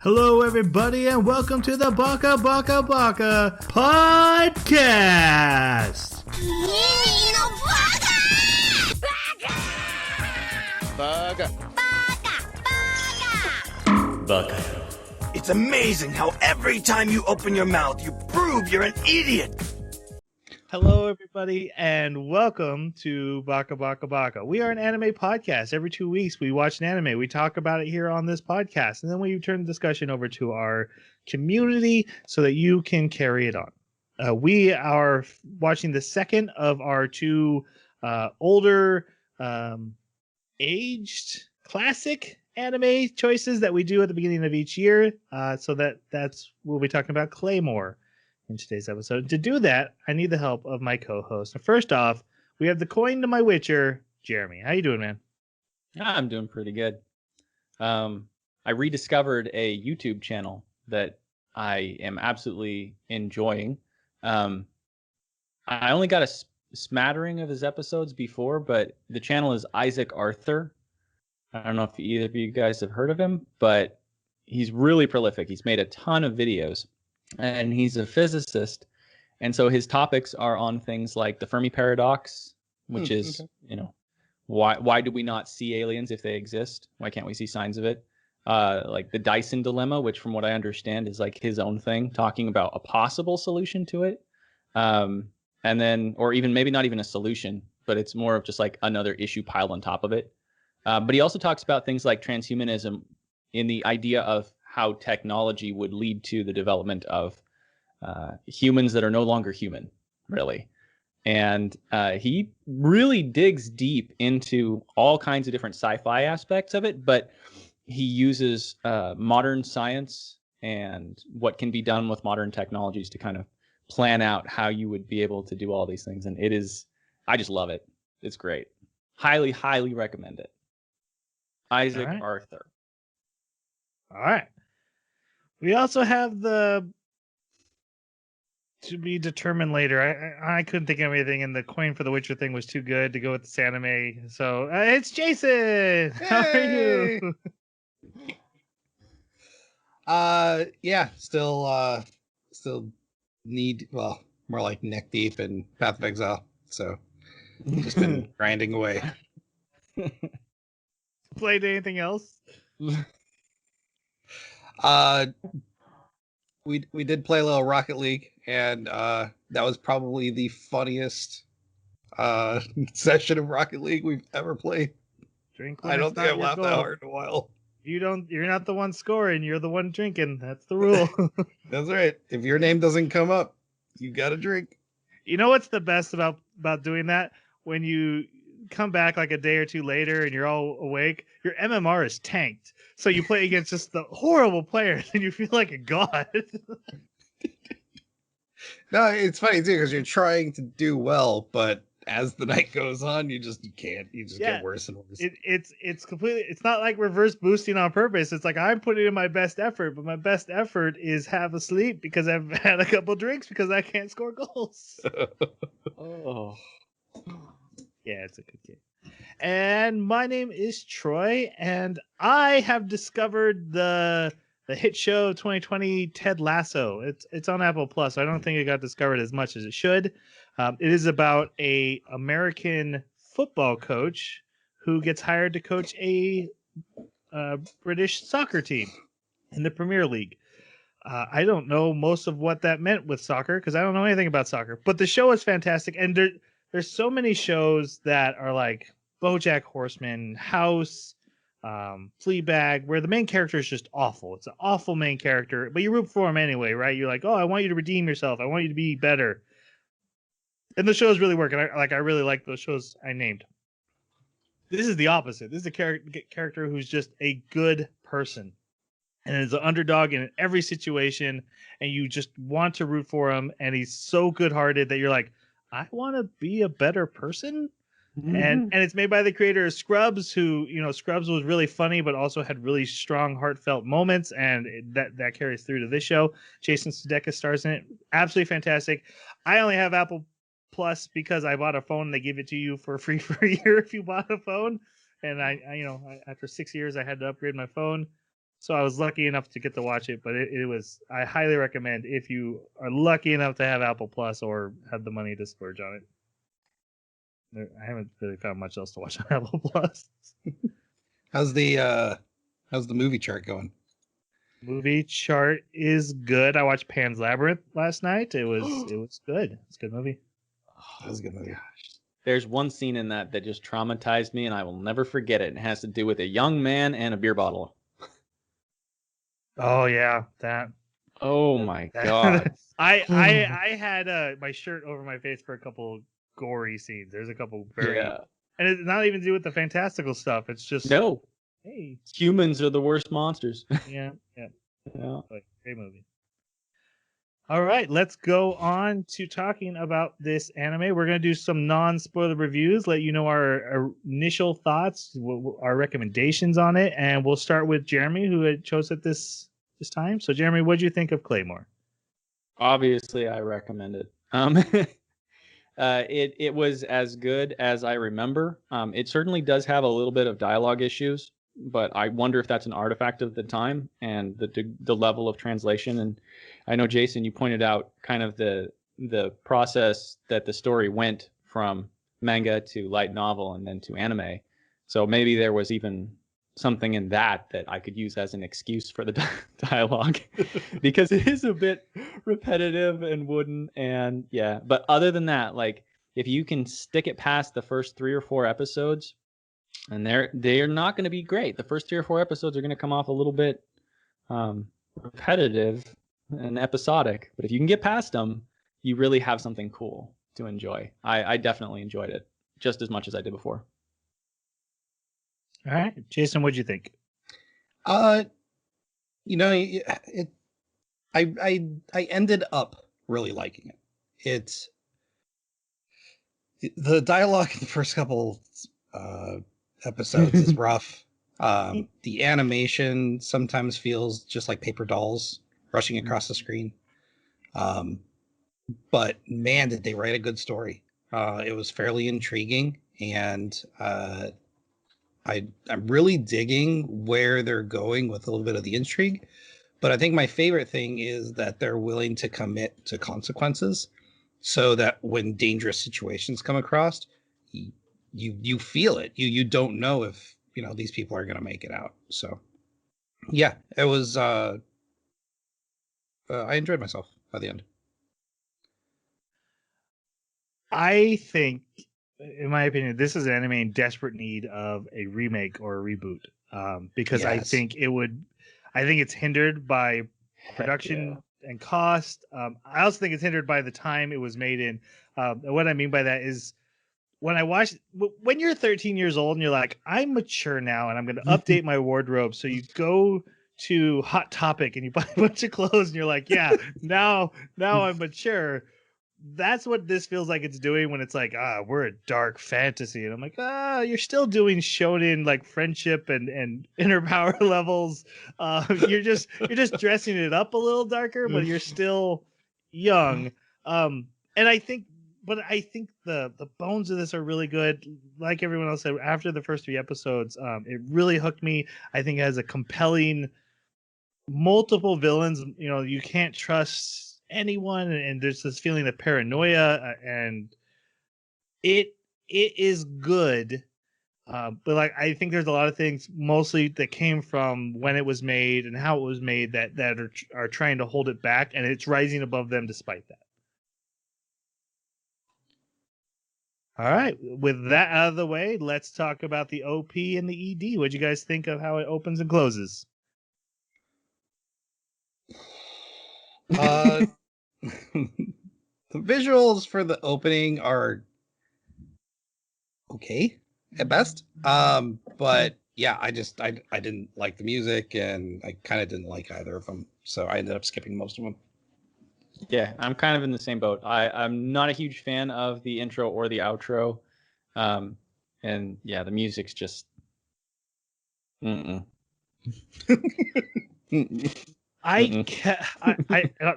Hello, everybody, and welcome to the Baka podcast. Baka. It's amazing how every time you open your mouth, you prove you're an idiot. Hello, everybody, and welcome to Baka. We are an anime podcast. Every 2 weeks, we watch an anime. We talk about it here on this podcast, and then we turn the discussion over to our community so that you can carry it on. We are watching the second of our two older, aged, classic anime choices that we do at the beginning of each year. That's we'll be talking about Claymore in today's episode. To do that, I need the help of my co-host. First off, we have the coin to my Witcher, Jeremy. How you doing, man? I'm doing pretty good. I rediscovered a YouTube channel that I am absolutely enjoying. I only got a smattering of his episodes before, but the channel is Isaac Arthur. I don't know if either of you guys have heard of him, but he's really prolific. He's made a ton of videos. And he's a physicist, and so his topics are on things like the Fermi paradox, which is, why do we not see aliens if they exist? Why can't we see signs of it? Like the Dyson dilemma, which from what I understand is like his own thing, talking about a possible solution to it. And then, or even maybe not even a solution, but it's more of just like another issue piled on top of it. But he also talks about things like transhumanism in the idea of how technology would lead to the development of humans that are no longer human, really. And he really digs deep into all kinds of different sci-fi aspects of it, but he uses modern science and what can be done with modern technologies to kind of plan out how you would be able to do all these things. And I just love it. It's great. Highly, highly recommend it. Isaac Arthur. All right. We also have the to be determined later. I couldn't think of anything, and the coin for the Witcher thing was too good to go with this anime. So it's Jason. Hey! How are you? Still need, well, more like neck deep in Path of Exile. So just been grinding away. Played anything else? We did play a little Rocket League, and that was probably the funniest session of Rocket League we've ever played. I don't think I've laughed that hard in a while. You're not the one scoring, you're the one drinking. That's the rule. That's right. If your name doesn't come up, you gotta drink. You know what's the best about doing that? When you come back like a day or two later and you're all awake, your MMR is tanked. So you play against just the horrible players and you feel like a god. No, it's funny too, because you're trying to do well, but as the night goes on, you can't. You just get worse and worse. It's not like reverse boosting on purpose. It's like I'm putting in my best effort, but my best effort is half asleep because I've had a couple drinks because I can't score goals. Oh. Yeah, it's a good game. And my name is Troy, and I have discovered the hit show 2020 Ted Lasso. It's on Apple Plus. So I don't think it got discovered as much as it should. It is about a American football coach who gets hired to coach a British soccer team in the Premier League. I don't know most of what that meant with soccer because I don't know anything about soccer, but the show is fantastic. And there's so many shows that are like BoJack Horseman, House, Fleabag, where the main character is just awful. It's an awful main character, but you root for him anyway, right? You're like, oh, I want you to redeem yourself. I want you to be better. And the shows really work. And I really like those shows I named. This is the opposite. This is a character who's just a good person and is an underdog in every situation. And you just want to root for him. And he's so good-hearted that you're like, I want to be a better person. Mm-hmm. And it's made by the creator of Scrubs, who, Scrubs was really funny, but also had really strong, heartfelt moments. And that carries through to this show. Jason Sudeikis stars in it. Absolutely fantastic. I only have Apple Plus because I bought a phone. They give it to you for free for a year if you bought a phone. And I after 6 years, I had to upgrade my phone. So I was lucky enough to get to watch it, but I highly recommend if you are lucky enough to have Apple Plus or have the money to splurge on it. I haven't really found much else to watch on Apple Plus. How's the movie chart going? Movie chart is good. I watched Pan's Labyrinth last night. It was good. It's a good movie. That was a good movie. Gosh. There's one scene in that just traumatized me, and I will never forget it. It has to do with a young man and a beer bottle. Oh yeah, that. Oh my god! I had my shirt over my face for a couple gory scenes. There's a couple very, and it's not even to do with the fantastical stuff. It's just hey, humans are the worst monsters. yeah. Great movie. All right, let's go on to talking about this anime. We're going to do some non-spoiler reviews, let you know our initial thoughts, our recommendations on it, and we'll start with Jeremy, who had chose it this time. So, Jeremy, what did you think of Claymore? Obviously, I recommend it. It was as good as I remember. It certainly does have a little bit of dialogue issues, but I wonder if that's an artifact of the time and the level of translation. And I know, Jason, you pointed out kind of the process that the story went from manga to light novel and then to anime. So maybe there was even something in that I could use as an excuse for the dialogue because it is a bit repetitive and wooden. And yeah, but other than that, like if you can stick it past the first 3 or 4 episodes, and they're not going to be great. The first 3 or 4 episodes are going to come off a little bit repetitive and episodic. But if you can get past them, you really have something cool to enjoy. I definitely enjoyed it just as much as I did before. All right, Jason, what'd you think? I ended up really liking it. The dialogue in the first couple episodes is rough. The animation sometimes feels just like paper dolls rushing across the screen. But man, did they write a good story. It was fairly intriguing, and I'm really digging where they're going with a little bit of the intrigue. But I think my favorite thing is that they're willing to commit to consequences so that when dangerous situations come across, you feel it. You don't know if these people are going to make it out. So yeah, it was I enjoyed myself by the end. I think, in my opinion, this is an anime in desperate need of a remake or a reboot, because yes. I think it's hindered by production and cost. I also think it's hindered by the time it was made in. And what I mean by that is, when you're 13 years old and you're like, I'm mature now and I'm going to update my wardrobe. So you go to Hot Topic and you buy a bunch of clothes and you're like, yeah, now I'm mature. That's what this feels like it's doing when it's like, we're a dark fantasy. And I'm like, you're still doing shonen, like friendship and inner power levels. You're just dressing it up a little darker, but you're still young. And I think the bones of this are really good. Like everyone else said, after the first 3 episodes, it really hooked me. I think it has a compelling multiple villains. You can't trust anyone, and there's this feeling of paranoia, and it is good. But like, I think there's a lot of things mostly that came from when it was made and how it was made that are trying to hold it back, and it's rising above them despite that. All right, with that out of the way, let's talk about the OP and the ED. What'd you guys think of how it opens and closes? The visuals for the opening are okay at best. But yeah, I didn't like the music, and I kind of didn't like either of them, so I ended up skipping most of them. Yeah, I'm kind of in the same boat. I'm not a huge fan of the intro or the outro. And yeah, the music's just I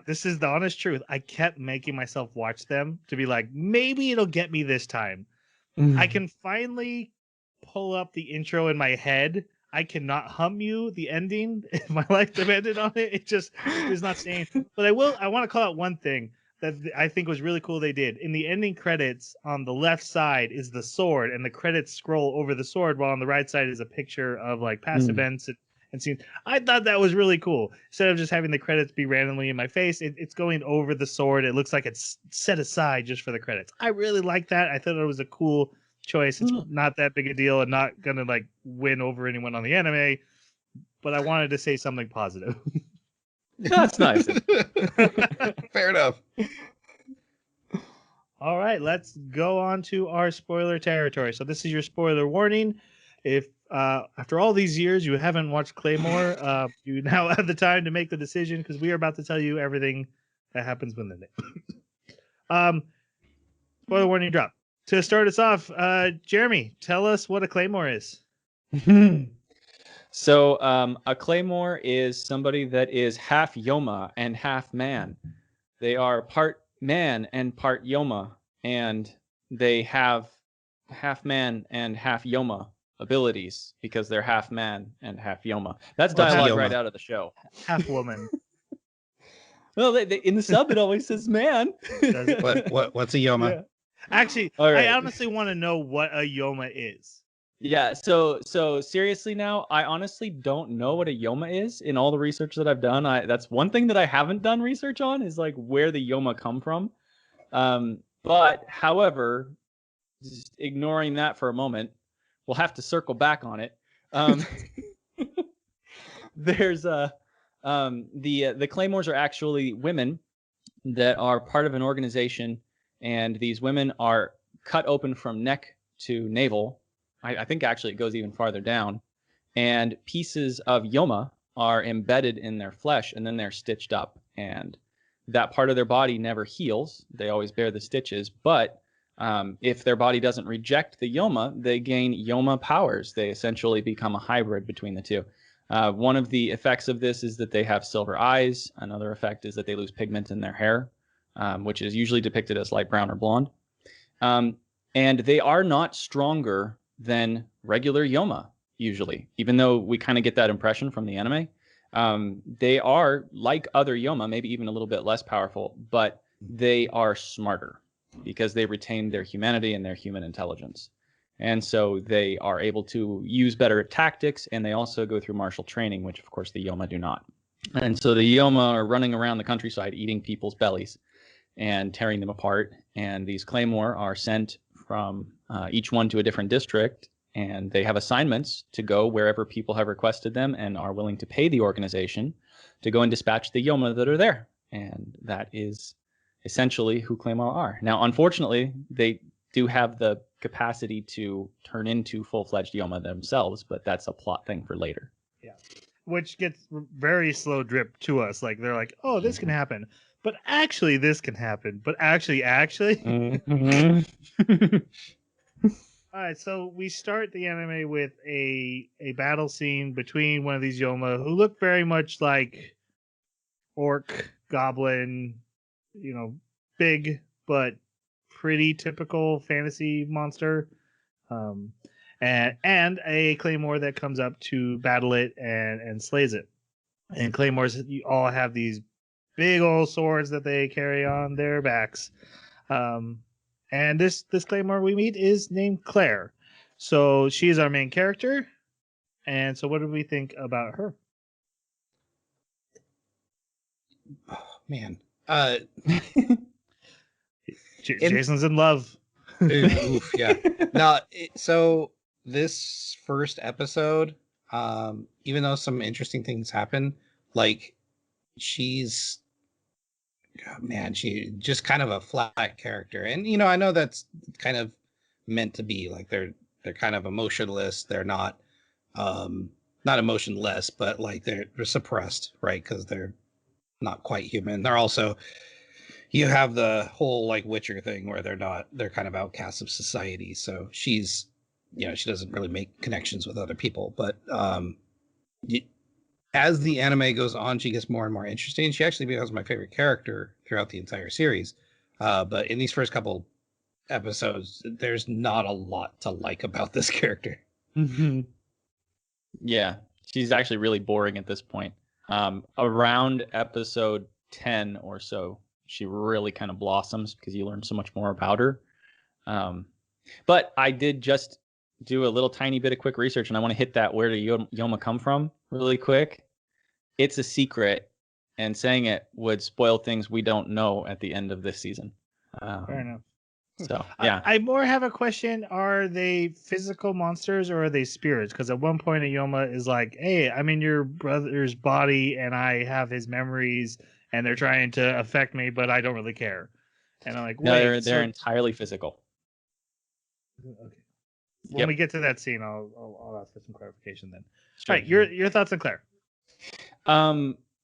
this is the honest truth. I kept making myself watch them to be like, maybe it'll get me this time. I can finally pull up the intro in my head. I cannot hum you the ending if my life depended on it. It just is not staying. But I want to call out one thing that I think was really cool they did. In the ending credits, on the left side is the sword, and the credits scroll over the sword, while on the right side is a picture of like past events and scenes. I thought that was really cool. Instead of just having the credits be randomly in my face, it's going over the sword. It looks like it's set aside just for the credits. I really like that. I thought it was a cool choice. It's not that big a deal and not gonna like win over anyone on the anime, but I wanted to say something positive. That's nice. Fair enough. All right, let's go on to our spoiler territory. So this is your spoiler warning. If after all these years you haven't watched Claymore, you now have the time to make the decision, because we are about to tell you everything that happens within it. Spoiler warning drop. To start us off, Jeremy, tell us what a Claymore is. So a Claymore is somebody that is half Yoma and half man. They are part man and part Yoma, and they have half man and half Yoma abilities because they're half man and half Yoma. That's dialogue right out of the show. Half woman. Well, they, in the sub it always says man. What's a Yoma? Yeah. Actually, right. I honestly want to know what a Yoma is. Yeah, so seriously now, I honestly don't know what a Yoma is in all the research that I've done. That's one thing that I haven't done research on, is like where the Yoma come from. But however, just ignoring that for a moment, we'll have to circle back on it. There's the Claymores are actually women that are part of an organization, and these women are cut open from neck to navel. I think actually it goes even farther down, and pieces of Yoma are embedded in their flesh, and then they're stitched up, and that part of their body never heals. They always bear the stitches, but if their body doesn't reject the Yoma, they gain Yoma powers. They essentially become a hybrid between the two. One of the effects of this is that they have silver eyes. Another effect is that they lose pigment in their hair, which is usually depicted as light brown or blonde. And they are not stronger than regular Yoma, usually, even though we kind of get that impression from the anime. They are like other Yoma, maybe even a little bit less powerful, but they are smarter because they retain their humanity and their human intelligence. And so they are able to use better tactics, and they also go through martial training, which of course the Yoma do not. And so the Yoma are running around the countryside eating people's bellies and tearing them apart. And these Claymore are sent from each one to a different district, and they have assignments to go wherever people have requested them and are willing to pay the organization to go and dispatch the Yoma that are there. And that is essentially who Claymore are. Now, unfortunately, they do have the capacity to turn into full-fledged Yoma themselves, but that's a plot thing for later. Yeah, which gets very slow drip to us. Like, they're like, oh, this can happen, but actually this can happen, but actually. Mm-hmm. All right, so we start the anime with a battle scene between one of these Yoma who look very much like orc, goblin, big but pretty typical fantasy monster, and a Claymore that comes up to battle it and slays it. And Claymores, you all have these big old swords that they carry on their backs. And this Claymore we meet is named Claire. So she is our main character. And so what do we think about her? Oh, man. Jason's in love. Oof, yeah. Now, so this first episode, even though some interesting things happen, like she's just kind of a flat character. And I know that's kind of meant to be, like they're kind of emotionless. They're not emotionless, but like they're suppressed, right? Because they're not quite human. They're also, you have the whole like Witcher thing where they're kind of outcasts of society. So she's, she doesn't really make connections with other people, but as the anime goes on, she gets more and more interesting. She actually becomes my favorite character throughout the entire series. But in these first couple episodes, there's not a lot to like about this character. Mm-hmm. Yeah, she's actually really boring at this point. Around episode 10 or so, she really kind of blossoms because you learn so much more about her. But I did just do a little tiny bit of quick research, and I want to hit that where did Yoma come from really quick. It's a secret, and saying it would spoil things we don't know at the end of this season. Fair enough. So, yeah. I more have a question. Are they physical monsters or are they spirits? Because at one point, Ayoma is like, hey, I'm in your brother's body and I have his memories and they're trying to affect me, but I don't really care. And I'm like, wait. No, they're entirely physical. Okay. When we get to that scene, I'll ask for some clarification then. Sure. All right, your thoughts on Claire?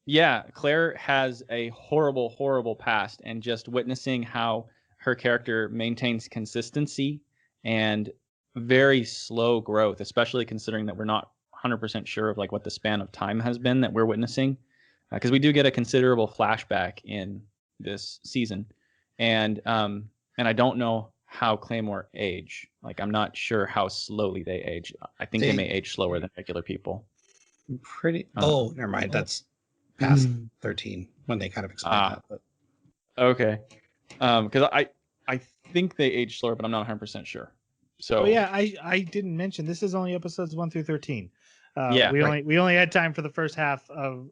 Yeah, Claire has a horrible, horrible past, and just witnessing how her character maintains consistency and very slow growth, especially considering that we're not 100% sure of like what the span of time has been that we're witnessing, because we do get a considerable flashback in this season, and I don't know how Claymore age. Like, I'm not sure how slowly they age. I think they may age slower than regular people. Oh, never mind. That's past 13 when they kind of explain that. But. Okay. Because I think they age slower, but I'm not 100% sure. So yeah, I didn't mention this is only episodes 1 through 13. Yeah, we only had time for the first half of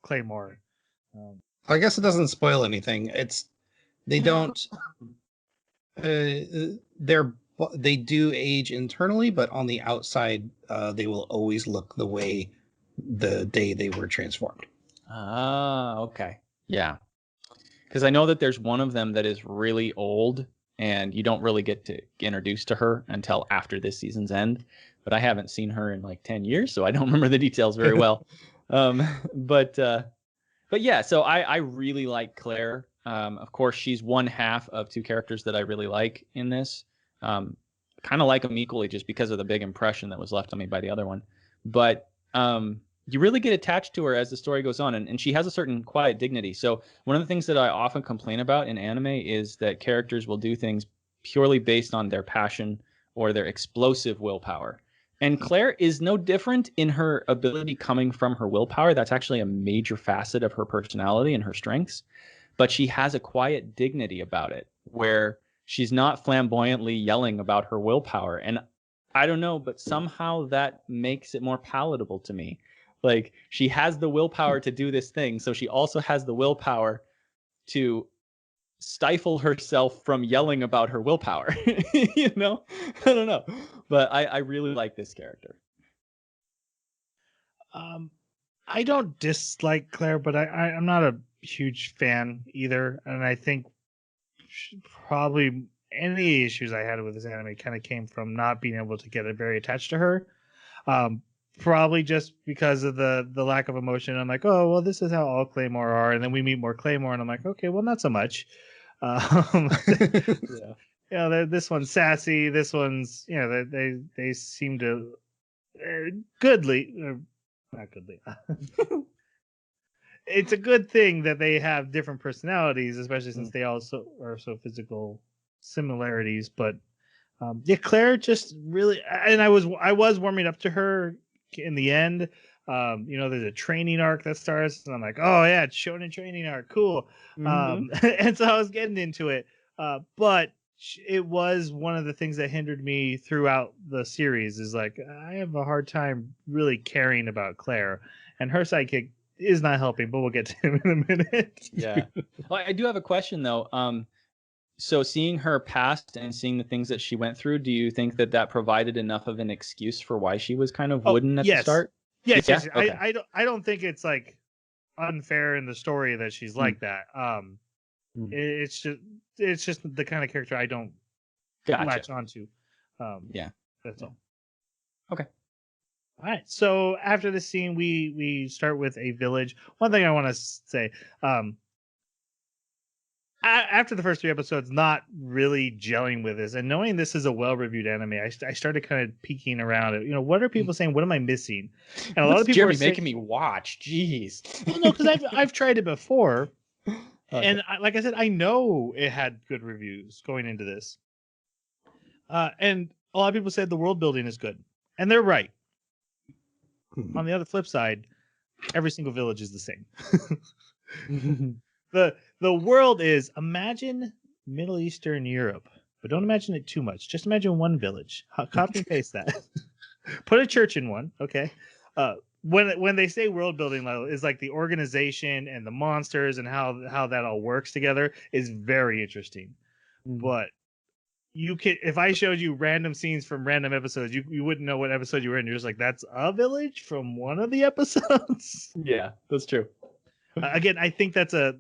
Claymore. I guess it doesn't spoil anything. They don't. They do age internally, but on the outside, they will always look the way the day they were transformed. Okay. Yeah. Because I know that there's one of them that is really old, and you don't really get to introduced to her until after this season's end. But I haven't seen her in like 10 years, so I don't remember the details very well. But yeah, so I really like Claire. Of course, she's one half of two characters that I really like in this. Kind of like them equally just because of the big impression that was left on me by the other one. But you really get attached to her as the story goes on, and she has a certain quiet dignity. So one of the things that I often complain about in anime is that characters will do things purely based on their passion or their explosive willpower. And Claire is no different in her ability coming from her willpower. That's actually a major facet of her personality and her strengths. But she has a quiet dignity about it where she's not flamboyantly yelling about her willpower. And I don't know, but somehow that makes it more palatable to me. Like, she has the willpower to do this thing, so she also has the willpower to stifle herself from yelling about her willpower. You know? I don't know. But I really like this character. I don't dislike Claire, but I'm not a huge fan either. And I think probably any issues I had with this anime kind of came from not being able to get very attached to her. Probably just because of the lack of emotion. I'm like, oh, well, this is how all Claymore are. And then we meet more Claymore, and I'm like, okay, well, not so much. Yeah. This one's sassy. This one's, they seem to goodly, not goodly. It's a good thing that they have different personalities, especially since they also are so physical similarities. But yeah, Claire just really, and I was warming up to her in the end. There's a training arc that starts, and I'm like, oh yeah, it's shonen training arc, cool. And so I was getting into it, but it was one of the things that hindered me throughout the series. Is like I have a hard time really caring about Claire, and her sidekick is not helping. But we'll get to him in a minute. Yeah. Well, I do have a question though. So seeing her past and seeing the things that she went through, do you think that provided enough of an excuse for why she was kind of wooden at the start? Yes. Okay. I don't think it's like unfair in the story that she's like that. It's just the kind of character I don't latch onto. Yeah. That's all. Okay. All right. So after the scene, we start with a village. One thing I want to say, after the first 3 episodes, not really gelling with this, and knowing this is a well-reviewed anime, I started kind of peeking around it. What are people saying? What am I missing? And a lot of people Jeremy are saying, making me watch. Jeez. Well, no, because I've tried it before, and like I said, I know it had good reviews going into this. And a lot of people said the world building is good, and they're right. on the other flip side, every single village is the same. The world is, imagine Middle Eastern Europe, but don't imagine it too much. Just imagine one village. Copy and paste that. Put a church in one, okay? When they say world building level, is like the organization and the monsters and how that all works together is very interesting. But you can, if I showed you random scenes from random episodes, you wouldn't know what episode you were in. You're just like, that's a village from one of the episodes. Yeah, that's true. Again, I think that's a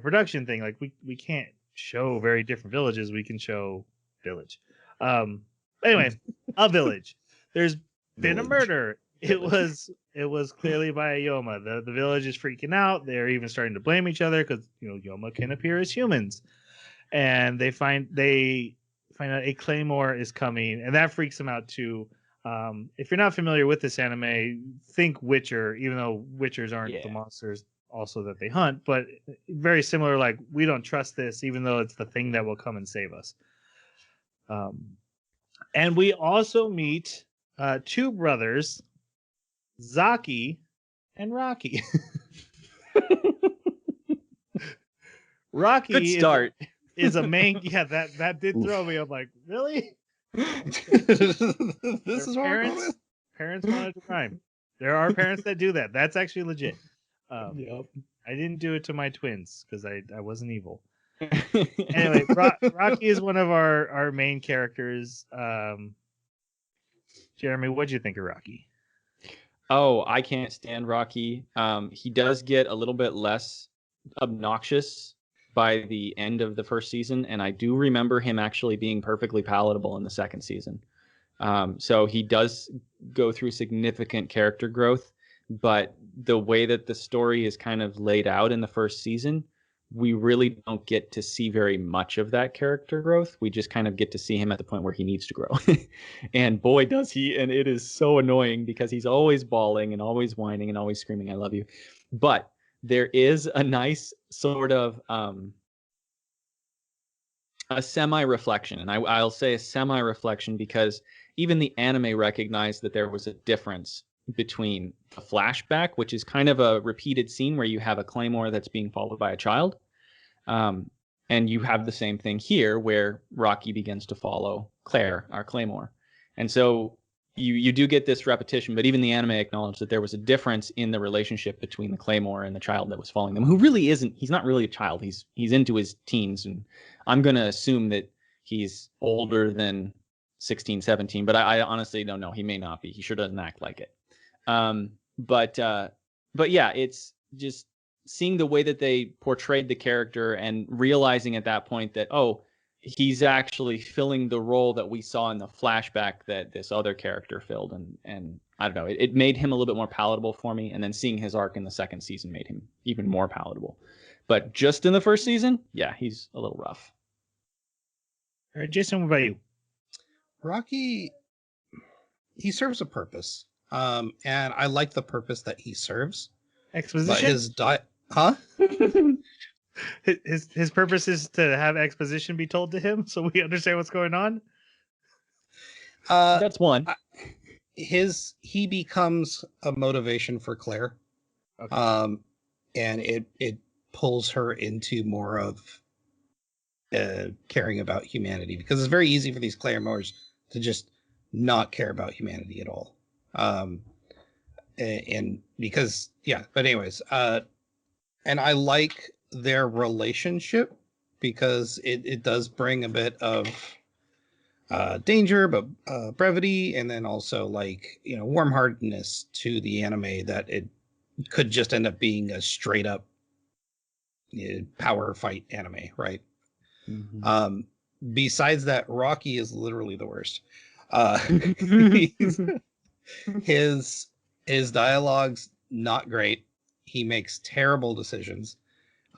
production thing. Like we can't show very different villages. We can show village. Anyway, a village. There's been a murder. It was clearly by a Yoma. The village is freaking out. They're even starting to blame each other because Yoma can appear as humans, and they find out a Claymore is coming, and that freaks them out too. If you're not familiar with this anime, think Witcher, even though Witchers aren't the monsters also that they hunt, but very similar. Like, we don't trust this, even though it's the thing that will come and save us. And we also meet two brothers, Zaki and Rocky. Rocky Good start. is a main. Yeah, that did throw me. I'm like, really? This is parents wanted to crime. There are parents that do that. That's actually legit. Yep. I didn't do it to my twins because I wasn't evil. Anyway, Rocky is one of our main characters. Jeremy, what'd you think of Rocky? Oh, I can't stand Rocky. He does get a little bit less obnoxious by the end of the first season, and I do remember him actually being perfectly palatable in the second season. So he does go through significant character growth, but the way that the story is kind of laid out in the first season, we really don't get to see very much of that character growth. We just kind of get to see him at the point where he needs to grow. And boy, does he. And it is so annoying because he's always bawling and always whining and always screaming, "I love you." But there is a nice sort of a semi-reflection. And I'll say a semi-reflection because even the anime recognized that there was a difference between a flashback, which is kind of a repeated scene where you have a Claymore that's being followed by a child. And you have the same thing here where Rocky begins to follow Claire, our Claymore. And so you do get this repetition, but even the anime acknowledged that there was a difference in the relationship between the Claymore and the child that was following them, who really isn't, he's not really a child. He's into his teens, and I'm going to assume that he's older than 16, 17, but I honestly don't know. He may not be. He sure doesn't act like it. But yeah, it's just seeing the way that they portrayed the character and realizing at that point that, oh, he's actually filling the role that we saw in the flashback that this other character filled. And I don't know, it made him a little bit more palatable for me. And then seeing his arc in the second season made him even more palatable. But just in the first season, yeah, he's a little rough. All right, Jason, what about you? Rocky, he serves a purpose. And I like the purpose that he serves. Exposition? But his huh? His purpose is to have exposition be told to him so we understand what's going on. That's one. He becomes a motivation for Claire. Okay. And it pulls her into more of caring about humanity, because it's very easy for these Claymores to just not care about humanity at all. And because, yeah, but anyways, and I like their relationship because it does bring a bit of danger, but brevity, and then also, like, warm-heartedness to the anime, that it could just end up being a straight up power fight anime, right? Mm-hmm. Besides that, Rocky is literally the worst. His dialogue's not great. He makes terrible decisions.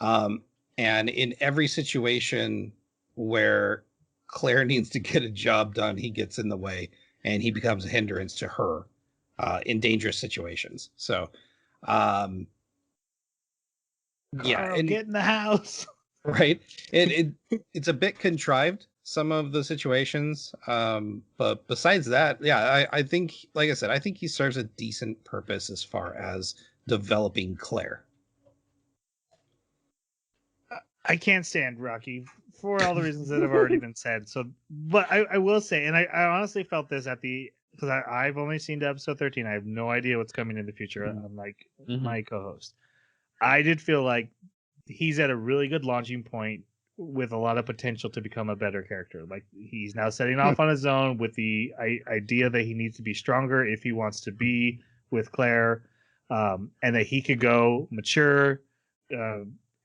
And in every situation where Claire needs to get a job done, he gets in the way and he becomes a hindrance to her in dangerous situations. So, Carl, yeah, and get in the house. Right. It's a bit contrived some of the situations. But besides that, yeah, I think, like I said, I think he serves a decent purpose as far as developing Claire. I can't stand Rocky for all the reasons that have already been said. So, but I will say, and I honestly felt this because I've only seen to episode 13. I have no idea what's coming in the future. Unlike my co-host, I did feel like he's at a really good launching point with a lot of potential to become a better character. Like he's now setting off on his own with the idea that he needs to be stronger if he wants to be with Claire, and that he could go mature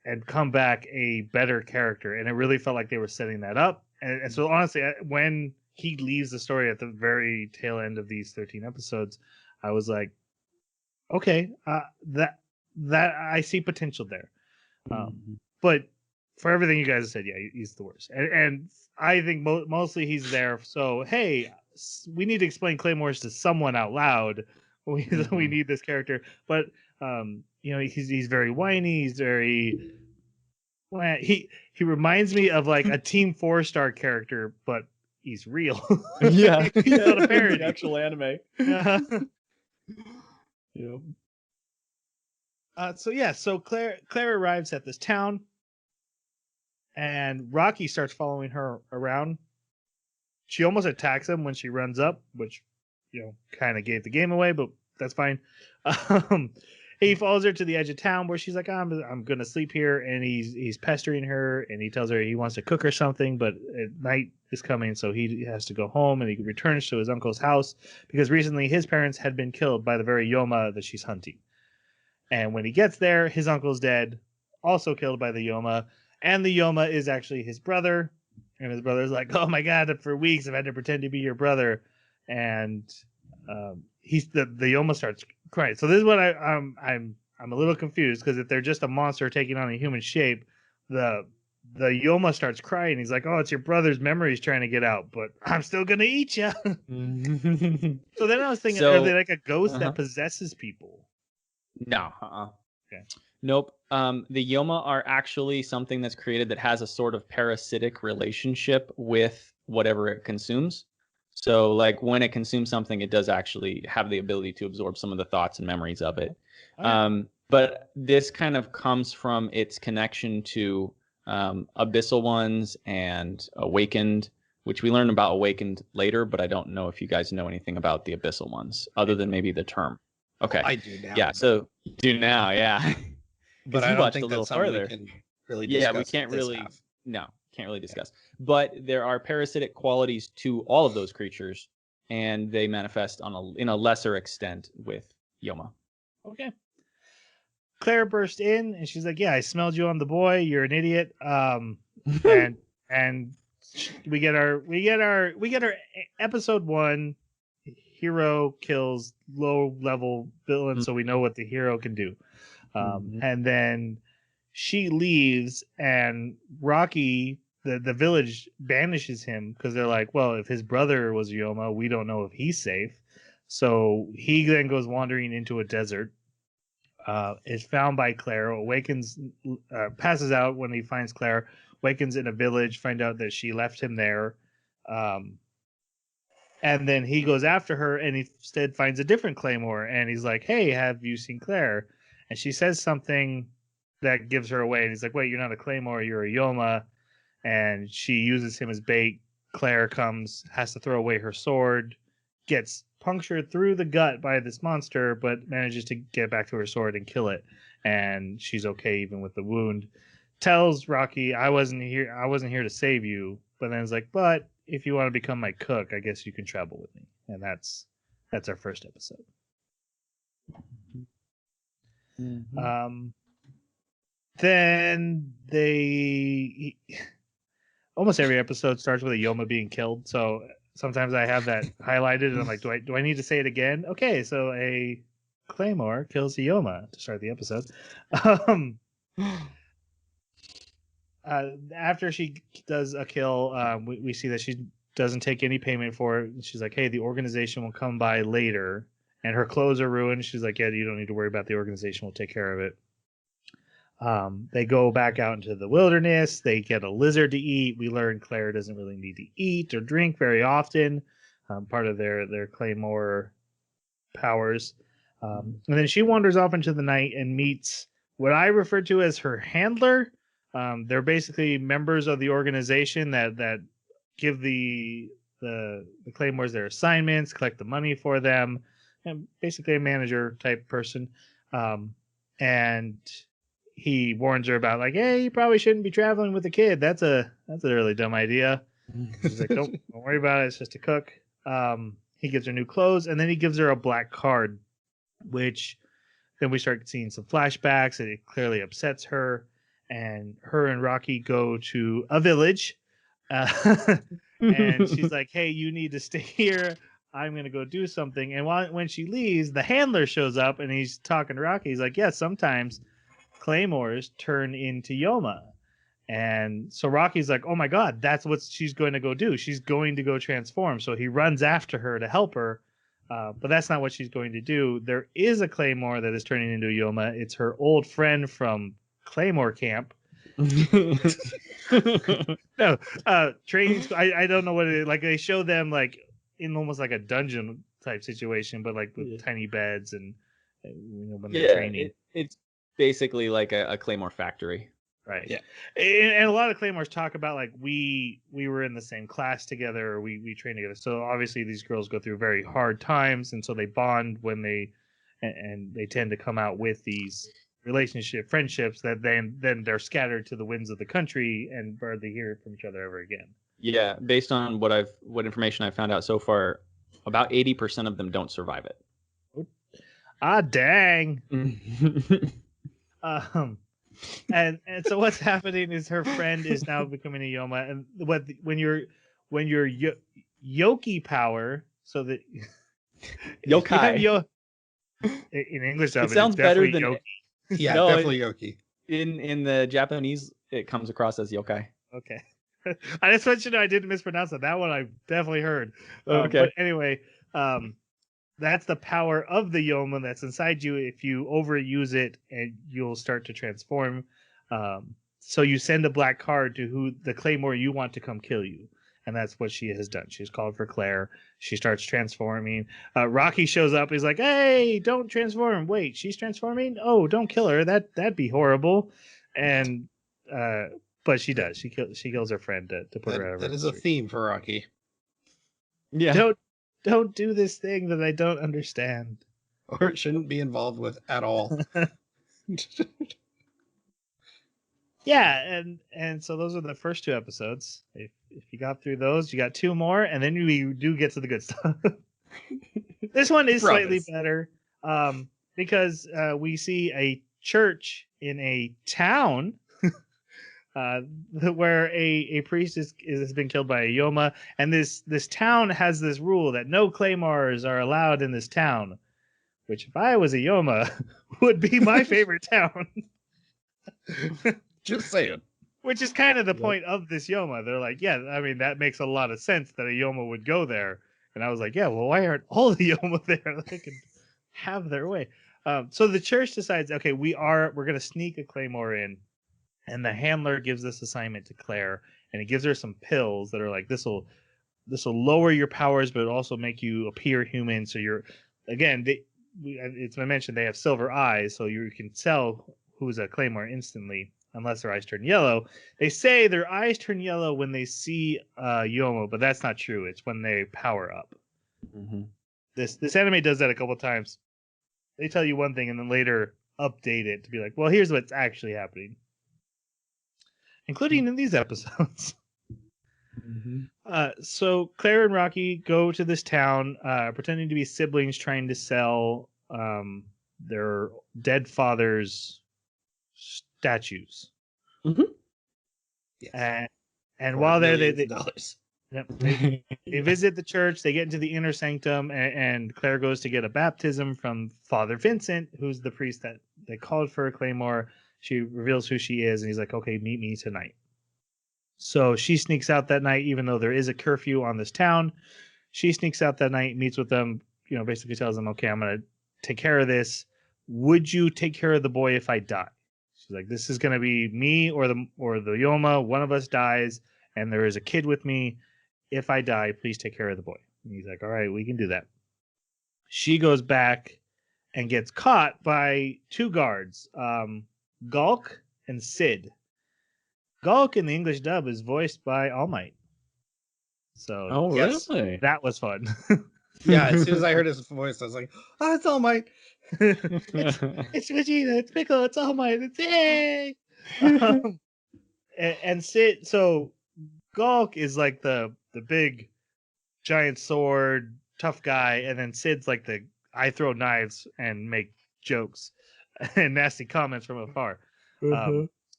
and come back a better character. And it really felt like they were setting that up. And so honestly, when he leaves the story at the very tail end of these 13 episodes, I was like, okay, that I see potential there. But for everything you guys have said, yeah, he's the worst. And I think mostly he's there. So, hey, we need to explain Claymores to someone out loud. We need this character. But, he's very whiny. He's very... He reminds me of like a Team 4-star character, but he's real. Yeah. He's not a parody. The actual anime. Yep. So Claire arrives at this town, and Rocky starts following her around. She almost attacks him when she runs up, which kind of gave the game away, but that's fine. He follows her to the edge of town where she's like, I'm gonna sleep here, and he's pestering her, and he tells her he wants to cook her something, but night is coming, so he has to go home, and he returns to his uncle's house because recently his parents had been killed by the very Yoma that she's hunting. And when he gets there, his uncle's dead, also killed by the Yoma, and the Yoma is actually his brother. And his brother's like, "Oh my god, for weeks I've had to pretend to be your brother," and the Yoma starts crying. So this is what I'm a little confused, because if they're just a monster taking on a human shape, the Yoma starts crying. He's like, "Oh, it's your brother's memories trying to get out, but I'm still gonna eat you." So then I was thinking, are they like a ghost that possesses people? No. Okay. Nope. The Yoma are actually something that's created that has a sort of parasitic relationship with whatever it consumes. So, like, when it consumes something, it does actually have the ability to absorb some of the thoughts and memories of it. But this kind of comes from its connection to Abyssal Ones and Awakened, which we learn about Awakened later, but I don't know if you guys know anything about the Abyssal Ones, other than maybe the term. Okay. I do now. Yeah, so you do now, yeah. But I don't think that's something we can really discuss. Yeah, we can't really discuss. But there are parasitic qualities to all of those creatures, and they manifest in a lesser extent with Yoma. Okay. Claire burst in, and she's like, "Yeah, I smelled you on the boy. You're an idiot." And we get our episode 1. Hero kills low level villain, so we know what the hero can do. And then she leaves, and Rocky, the village, banishes him because they're like, well, if his brother was Yoma, we don't know if he's safe. So he then goes wandering into a desert, is found by Claire, awakens, passes out when he finds Claire, awakens in a village, find out that she left him there. And then he goes after her, and he instead finds a different Claymore, and he's like, "Hey, have you seen Claire?" And she says something that gives her away, and he's like, "Wait, you're not a Claymore, you're a Yoma." And she uses him as bait. Claire comes, has to throw away her sword, gets punctured through the gut by this monster, but manages to get back to her sword and kill it. And she's okay even with the wound. Tells Rocky, I wasn't here to save you. But then it's like, but if you want to become my cook, I guess you can travel with me. And that's our first episode. Then almost every episode starts with a Yoma being killed. So sometimes I have that highlighted, and I'm like, do I need to say it again? Okay, so a Claymore kills a Yoma to start the episode. After she does a kill, we see that she doesn't take any payment for it. She's like, hey, the organization will come by later, and her clothes are ruined. She's like, yeah, you don't need to worry about the organization. We'll take care of it. They go back out into the wilderness. They get a lizard to eat. We learn Claire doesn't really need to eat or drink very often. Part of their Claymore powers. And then she wanders off into the night and meets what I refer to as her handler. They're basically members of the organization that give the Claymores their assignments, collect the money for them, and basically a manager type person. And he warns her about like, hey, you probably shouldn't be traveling with a kid. That's a really dumb idea. She's like, don't worry about it. It's just a cook. He gives her new clothes, and then he gives her a black card, which then we start seeing some flashbacks, and it clearly upsets her. And her and Rocky go to a village, and she's like, hey, you need to stay here. I'm going to go do something. And when she leaves, the handler shows up, and he's talking to Rocky. He's like, yeah, sometimes Claymores turn into Yoma. And so Rocky's like, oh my God, that's what she's going to go do. She's going to go transform. So he runs after her to help her. But that's not what she's going to do. There is a Claymore that is turning into a Yoma. It's her old friend from Claymore camp. No, training school. I don't know what it is. Like they show them like in almost like a dungeon type situation, but like with tiny beds and when they're training. It's basically like a Claymore factory. Right. Yeah. And a lot of Claymores talk about like we were in the same class together, or we trained together. So obviously these girls go through very hard times, and so they bond when they tend to come out with these friendships that then they're scattered to the winds of the country and barely hear from each other ever again. Yeah, based on what information I've found out so far, about 80% of them don't survive it. Ah, dang. And so what's happening is her friend is now becoming a Yoma, and when your Yoki power, so that yokai in English, it sounds better than Yoki. Yeah, no, definitely Yoki. In the Japanese, it comes across as yokai. Okay. I just want you to know I didn't mispronounce it. That one I definitely heard. Okay. But anyway, that's the power of the Yoma that's inside you. If you overuse it, and you'll start to transform. So you send a black card to the Claymore you want to come kill you. And that's what she has done. She's called for Claire. She starts transforming. Rocky shows up. He's like, hey, don't transform. Wait, she's transforming? Oh, don't kill her. That'd be horrible. And but she does. She kills her friend to put her out of her That is a theme for Rocky. Yeah. Don't do this thing that I don't understand. Or shouldn't be involved with at all. Yeah, and so those are the first two episodes. If you got through those, you got two more, and then we do get to the good stuff. This one is slightly better because we see a church in a town where a priest has been killed by a Yoma, and this town has this rule that no Claymores are allowed in this town, which if I was a Yoma would be my favorite town. Just saying. Which is kind of the point of this Yoma. They're like, yeah, I mean, that makes a lot of sense that a Yoma would go there. And I was like, yeah, well, why aren't all the Yoma there? They can have their way. So the church decides, okay, we're going to sneak a Claymore in. And the handler gives this assignment to Claire. And he gives her some pills that are like, this will lower your powers, but also make you appear human. So you're, again, it's been mentioned they have silver eyes. So you can tell who's a Claymore instantly. Unless their eyes turn yellow. They say their eyes turn yellow when they see Yoma, but that's not true. It's when they power up. Mm-hmm. This anime does that a couple times. They tell you one thing and then later update it to be like, well, here's what's actually happening. Including in these episodes. Mm-hmm. So Claire and Rocky go to this town, pretending to be siblings trying to sell their dead father's statues. Mm-hmm. Yes. And while they're they visit the church, they get into the inner sanctum, and Claire goes to get a baptism from Father Vincent, who's the priest that they called for Claymore. She reveals who she is, and he's like, okay, meet me tonight. So she sneaks out that night, even though there is a curfew on this town. She sneaks out that night, meets with them, basically tells them, okay, I'm going to take care of this. Would you take care of the boy if I die? She's like, this is gonna be me or the Yoma. One of us dies, and there is a kid with me. If I die, please take care of the boy. And he's like, all right, we can do that. She goes back and gets caught by two guards, Gulk and Sid. Gulk in the English dub is voiced by All Might. So really? That was fun. Yeah, as soon as I heard his voice, I was like, "Oh, it's All Might." It's Vegeta, it's Piccolo, it's All Might, it's yay! And Sid, so Gulk is like the big giant sword tough guy, and then Sid's like the I throw knives and make jokes and nasty comments from afar.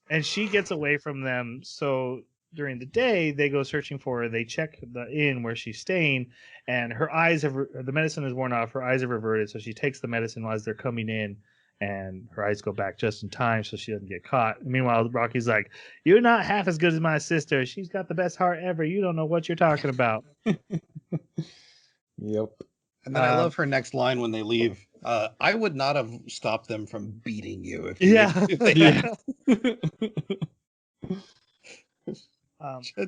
And she gets away from them. So during the day, they go searching for her. They check the inn where she's staying, and her eyes have the medicine is worn off. Her eyes have reverted, so she takes the medicine as they're coming in, and her eyes go back just in time, so she doesn't get caught. And meanwhile, Rocky's like, "You're not half as good as my sister. She's got the best heart ever. You don't know what you're talking about." Yep. And then I love her next line when they leave. I would not have stopped them from beating you if if they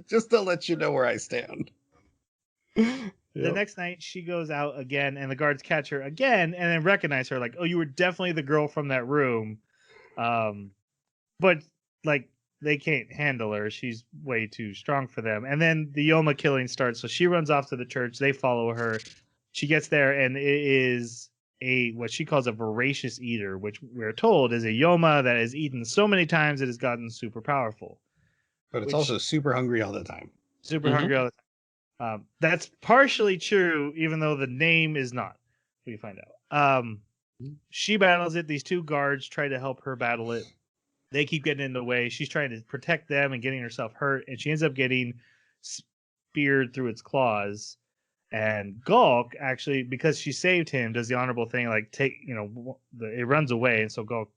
just to let you know where I stand. The next night, she goes out again, and the guards catch her again, and then recognize her, like, "Oh, you were definitely the girl from that room." But like they can't handle her; she's way too strong for them. And then the Yoma killing starts, so she runs off to the church. They follow her. She gets there, and it is what she calls a voracious eater, which we're told is a Yoma that has eaten so many times it has gotten super powerful. But it's also super hungry all the time. Super hungry all the time. That's partially true, even though the name is not. We find out. She battles it. These two guards try to help her battle it. They keep getting in the way. She's trying to protect them and getting herself hurt, and she ends up getting speared through its claws. And Gulk, actually, because she saved him, does the honorable thing, like it runs away, and so Gulk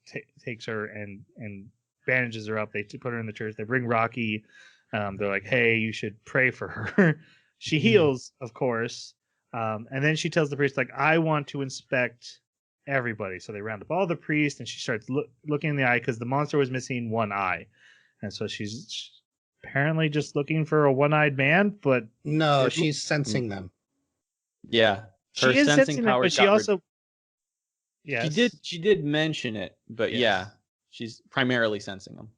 takes her and bandages her up. They put her in the church. They bring Rocky. They're like, "Hey, you should pray for her." She heals, of course, and then she tells the priest, like, "I want to inspect everybody." So they round up all the priests, and she starts looking in the eye because the monster was missing one eye, and so she's apparently just looking for a one-eyed man. But no, she's sensing them. Yeah, she is sensing them, but she also she did mention it, but yeah, she's primarily sensing them.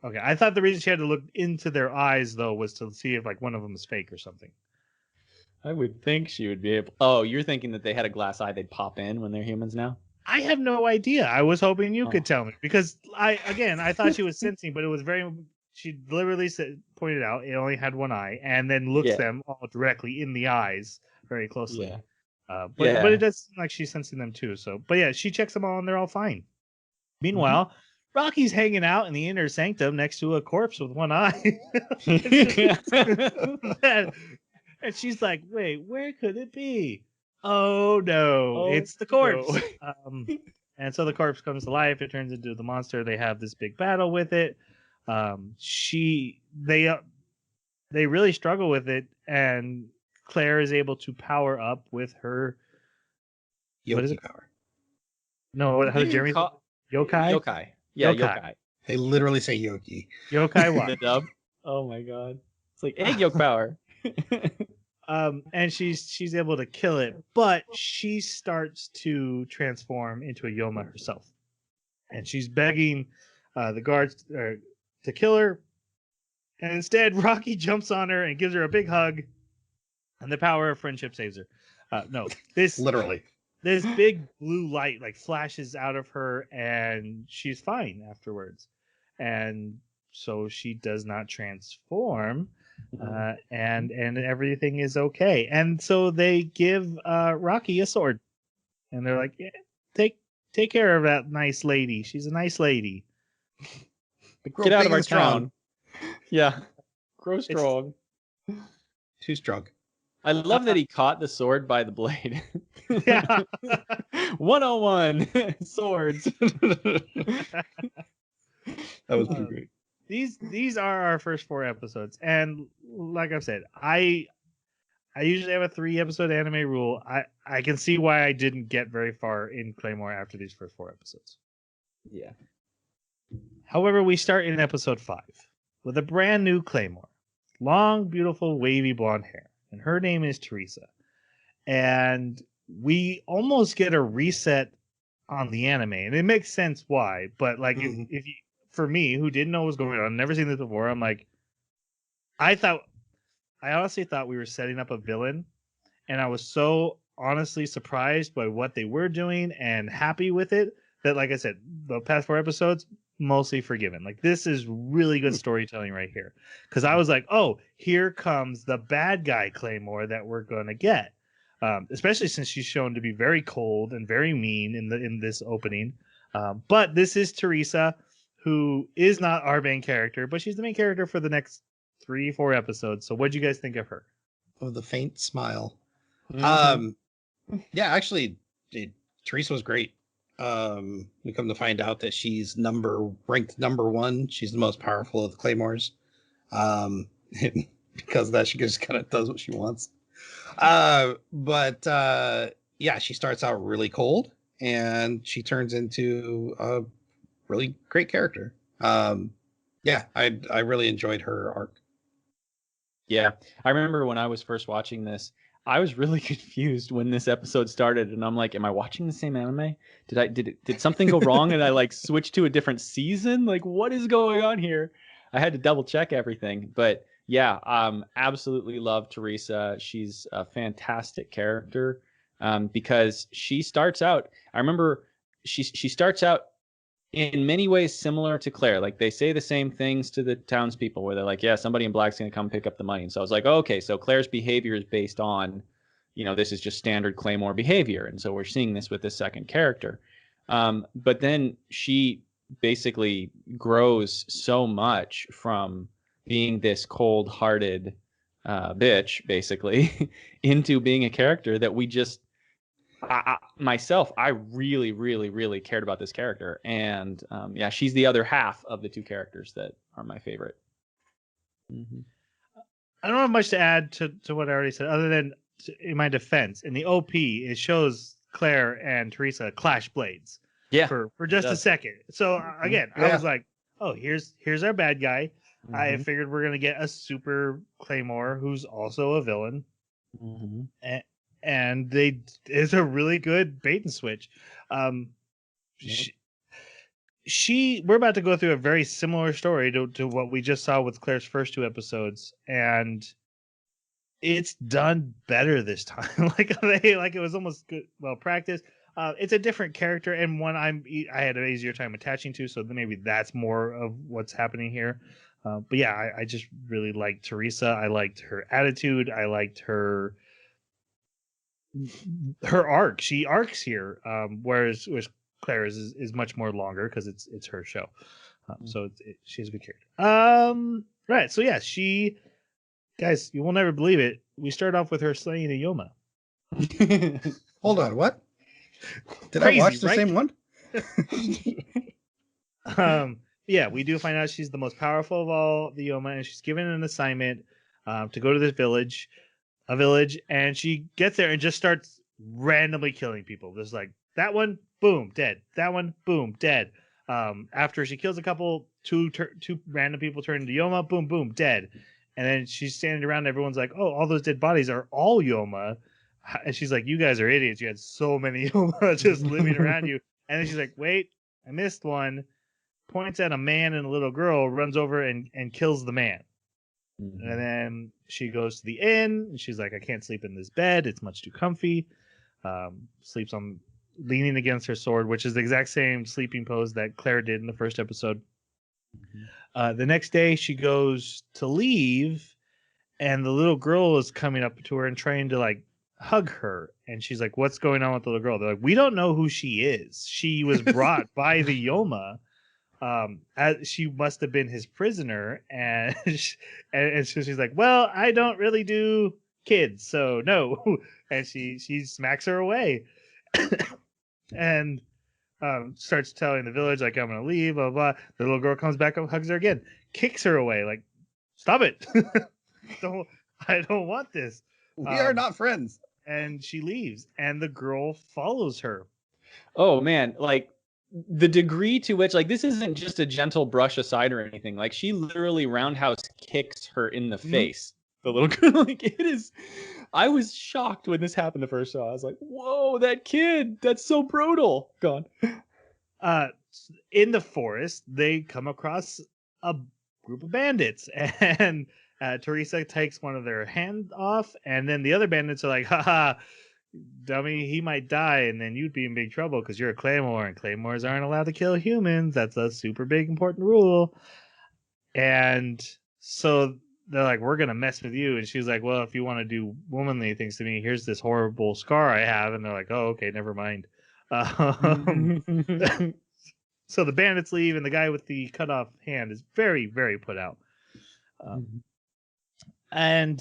Okay, I thought the reason she had to look into their eyes though was to see if like one of them is fake or something. I would think she would be able. Oh, you're thinking that they had a glass eye they'd pop in when they're humans now? I have no idea. I was hoping you could tell me because I thought she was sensing, but it was very. She deliberately pointed out it only had one eye, and then looks them all directly in the eyes very closely. Yeah. But it does seem like she's sensing them too. So, but yeah, she checks them all, and they're all fine. Meanwhile, Rocky's hanging out in the inner sanctum next to a corpse with one eye. And she's like, "Wait, where could it be? Oh no, it's the corpse." No. And so the corpse comes to life. It turns into the monster. They have this big battle with it. They really struggle with it, and Claire is able to power up with her Yoki power. No, how did Jeremy? Yokai? Yokai. Yeah, yokai. They literally say Yoki. Yokai what? The dub. Oh my god. It's like egg yolk power. And she's able to kill it, but she starts to transform into a Yoma herself. And she's begging the guards to kill her. And instead, Rocky jumps on her and gives her a big hug. And the power of friendship saves her. Literally. This big blue light like flashes out of her, and she's fine afterwards. And so she does not transform, and everything is okay. And so they give Rocky a sword, and they're like, yeah, take care of that nice lady. She's a nice lady. Get out of our town. Yeah, grow strong. Too strong. I love that he caught the sword by the blade. Yeah. 101 swords. That was pretty great. These are our first 4 episodes, and like I've said, I usually have a 3-episode anime rule. I can see why I didn't get very far in Claymore after these first 4 episodes. Yeah. However, we start in episode 5 with a brand new Claymore. Long, beautiful, wavy blonde hair. And her name is Teresa. And we almost get a reset on the anime. And it makes sense why. But like if you, for me, who didn't know what was going on, never seen this before, I'm like, I honestly thought we were setting up a villain. And I was so honestly surprised by what they were doing and happy with it that, like I said, the past 4 episodes, mostly forgiven. Like, this is really good storytelling right here. Because I was like, oh, here comes the bad guy Claymore that we're going to get. Especially since she's shown to be very cold and very mean in this opening. But this is Teresa, who is not our main character, but she's the main character for the next 3-4 episodes. So what do you guys think of her? Oh, the faint smile. Mhm. Yeah, actually, Teresa was great. We come to find out that she's ranked number 1. She's the most powerful of the Claymores. Because of that, she just kind of does what she wants. But yeah, she starts out really cold and she turns into a really great character. Yeah, I really enjoyed her arc. Yeah, I remember when I was first watching this, I was really confused when this episode started, and I'm like, "Am I watching the same anime? Did something go wrong?" And I like switched to a different season. Like, what is going on here? I had to double check everything, but yeah, absolutely love Teresa. She's a fantastic character because she starts out. I remember she starts out in many ways similar to Claire. Like, they say the same things to the townspeople where they're like, yeah, somebody in black's going to come pick up the money. And so I was like, oh, okay, so Claire's behavior is based on, this is just standard Claymore behavior. And so we're seeing this with this second character. But then she basically grows so much from being this cold-hearted bitch, basically, into being a character that we just, I really, really, really cared about this character, and yeah, she's the other half of the 2 characters that are my favorite. Mm-hmm. I don't have much to add to what I already said, other than in my defense, in the OP, it shows Claire and Teresa clash blades. Yeah, for just a second. So again, I was like, oh, here's our bad guy. Mm-hmm. I figured we're gonna get a super Claymore who's also a villain. Mm-hmm. And it's a really good bait and switch. We're about to go through a very similar story to what we just saw with Claire's first 2 episodes, and it's done better this time. like it was almost good, well practiced. It's a different character and one I had an easier time attaching to, so maybe that's more of what's happening here. But yeah, I just really liked Teresa. I liked her attitude. I liked her arc. She arcs here, whereas Claire is much more longer because it's her show. So she's a good character. Right. So yeah, guys, you will never believe it. We start off with her slaying a Yoma. Hold on, what? Did Crazy, I watch the right? same one? Yeah, we do find out she's the most powerful of all the Yoma, and she's given an assignment to go to this village, and she gets there and just starts randomly killing people. There's like that one, boom, dead. That one, boom, dead. After she kills a couple, two random people turn into Yoma, boom, boom, dead. And then she's standing around, and everyone's like, oh, all those dead bodies are all Yoma. And she's like, you guys are idiots. You had so many Yoma just living around you. And then she's like, wait, I missed one. Points at a man and a little girl, runs over and kills the man. Mm-hmm. And then she goes to the inn. And she's like, I can't sleep in this bed. It's much too comfy. Sleeps on leaning against her sword, which is the exact same sleeping pose that Claire did in the first episode. Mm-hmm. The next day, she goes to leave, and the little girl is coming up to her and trying to like hug her. And she's like, what's going on with the little girl? They're like, we don't know who she is. She was brought by the Yoma. As she must have been his prisoner, and so she's like, well, I don't really do kids, so no. And she smacks her away. And starts telling the village like, I'm gonna leave, blah blah. The little girl comes back up, hugs her again, kicks her away, like, stop it. I don't want this. We are not friends. And she leaves, and the girl follows her. Oh man, like the degree to which, like, this isn't just a gentle brush aside or anything. Like, she literally roundhouse kicks her in the face. The little girl, like, it is. I was shocked when this happened the first time. I was like, "Whoa, that kid! That's so brutal." Gone. In the forest, they come across a group of bandits, and Teresa takes one of their hands off, and then the other bandits are like, "Haha, dummy, he might die, and then you'd be in big trouble because you're a Claymore, and Claymores aren't allowed to kill humans. That's a super big important rule." And so they're like, "We're gonna mess with you," and she's like, "Well, if you want to do womanly things to me, here's this horrible scar I have." And they're like, "Oh, okay, never mind." So the bandits leave, and the guy with the cut off hand is very, very put out. And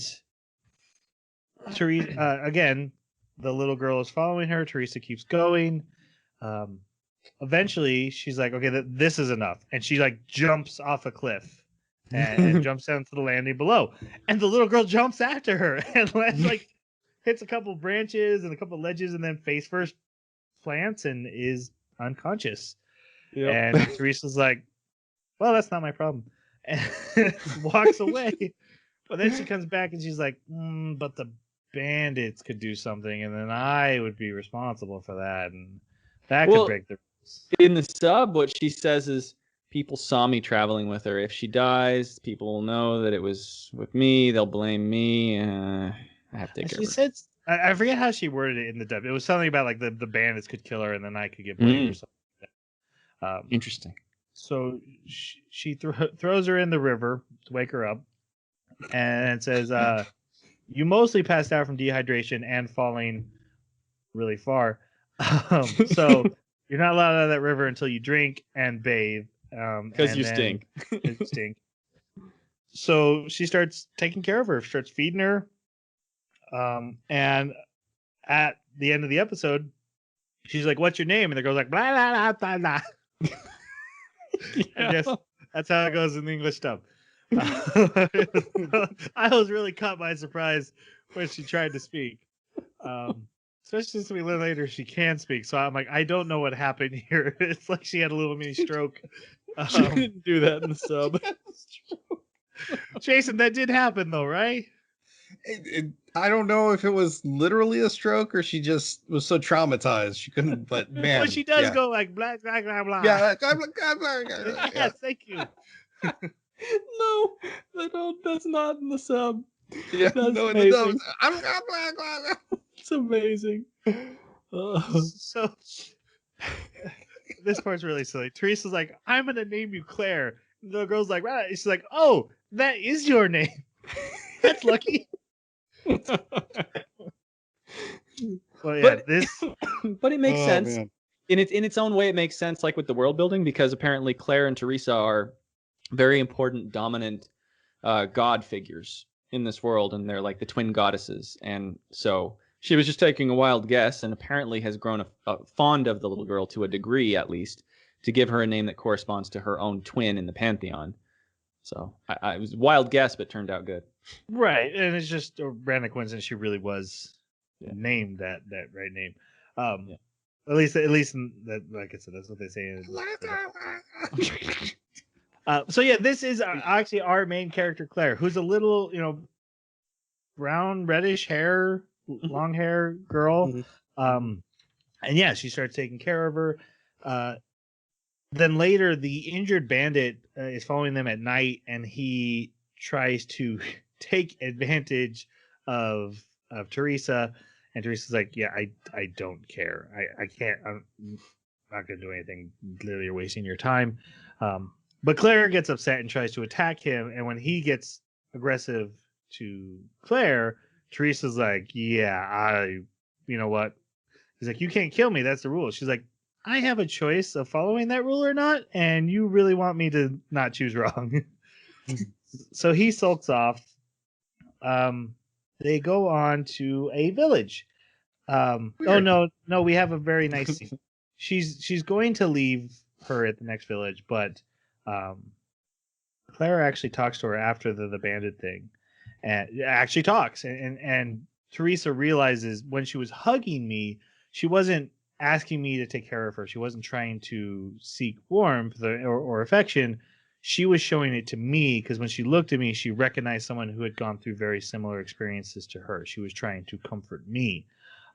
Teresa, again, the little girl is following her. Teresa keeps going. Eventually, she's like, "Okay, this is enough," and she like jumps off a cliff and jumps down to the landing below. And the little girl jumps after her and like hits a couple branches and a couple ledges, and then face first plants and is unconscious. Yep. And Teresa's like, "Well, that's not my problem," and walks away. But then she comes back and she's like, "But the bandits could do something, and then I would be responsible for that, and that could break the rules." In the sub, what she says is, "People saw me traveling with her. If she dies, people will know that it was with me. They'll blame me. I have to take care of her." She said, I forget how she worded it in the dub. It was something about like the bandits could kill her, and then I could get blamed or something. Interesting. So she throws her in the river to wake her up, and says, "You mostly passed out from dehydration and falling really far, so you're not allowed out of that river until you drink and bathe, because you stink." You stink. So she starts taking care of her, starts feeding her, and at the end of the episode, she's like, "What's your name?" And the girl's like, "Blah blah blah blah blah." I guess that's how it goes in the English dub. I was really caught by surprise when she tried to speak. Especially since we learn later she can speak. So I'm like, I don't know what happened here. It's like she had a little mini stroke. She didn't do that in the sub. Jason, that did happen though, right? I don't know if it was literally a stroke or she just was so traumatized she couldn't. But man, well, she does go like blah blah blah blah. Yeah, yes, thank you. No, that's not in the sub. Yeah, that's no, amazing. It's amazing. So this part's really silly. Teresa's like, "I'm gonna name you Claire." The girl's like, "Right." She's like, "Oh, that is your name. That's lucky." Well, yeah, but it makes sense. Man. In its own way, it makes sense, like with the world building, because apparently Claire and Teresa are very important, dominant god figures in this world, and they're like the twin goddesses. And so she was just taking a wild guess, and apparently has grown fond of the little girl to a degree, at least, to give her a name that corresponds to her own twin in the pantheon. So it was a wild guess, but turned out good. Right, and it's just a random coincidence. She really was named that right name. At least in that, like I said, that's what they say. So yeah, this is actually our main character, Claire, who's a little, brown, reddish hair, long hair girl. And yeah, she starts taking care of her. Then later, the injured bandit is following them at night, and he tries to take advantage of Teresa. And Teresa's like, "Yeah, I don't care. I can't. I'm not going to do anything. Literally, you're wasting your time." But Claire gets upset and tries to attack him. And when he gets aggressive to Claire, Teresa's like, "Yeah, you know what?" He's like, "You can't kill me. That's the rule." She's like, "I have a choice of following that rule or not, and you really want me to not choose wrong." So he sulks off. They go on to a village. Oh no, we have a very nice scene. She's going to leave her at the next village, but Claire actually talks to her after the bandit thing, and actually talks, and Teresa realizes when she was hugging me, she wasn't asking me to take care of her. She wasn't trying to seek warmth or affection. She was showing it to me because when she looked at me, she recognized someone who had gone through very similar experiences to her. She was trying to comfort me.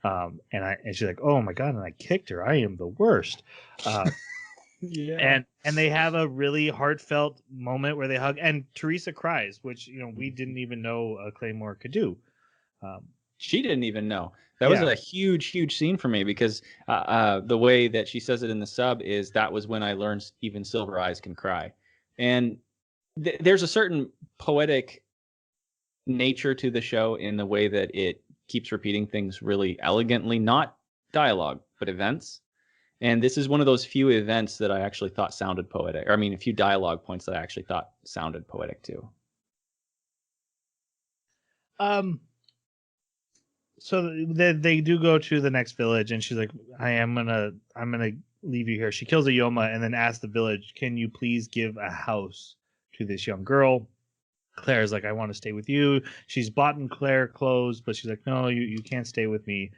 And she's like, oh my God. And I kicked her. I am the worst. Yeah. And they have a really heartfelt moment where they hug, and Teresa cries, which, we didn't even know Claymore could do. She didn't even know. That was a huge scene for me because the way that she says it in the sub is that was when I learned even Silver Eyes can cry. And there's a certain poetic nature to the show in the way that it keeps repeating things really elegantly, not dialogue, but events. And this is one of those few events that I actually thought sounded poetic. Or, I mean, a few dialogue points that I actually thought sounded poetic too. So they do go to the next village, and she's like, I'm gonna leave you here. She kills a Yoma and then asks the village, can you please give a house to this young girl? Claire's like, I want to stay with you. She's bought Claire clothes, but she's like, no, you can't stay with me.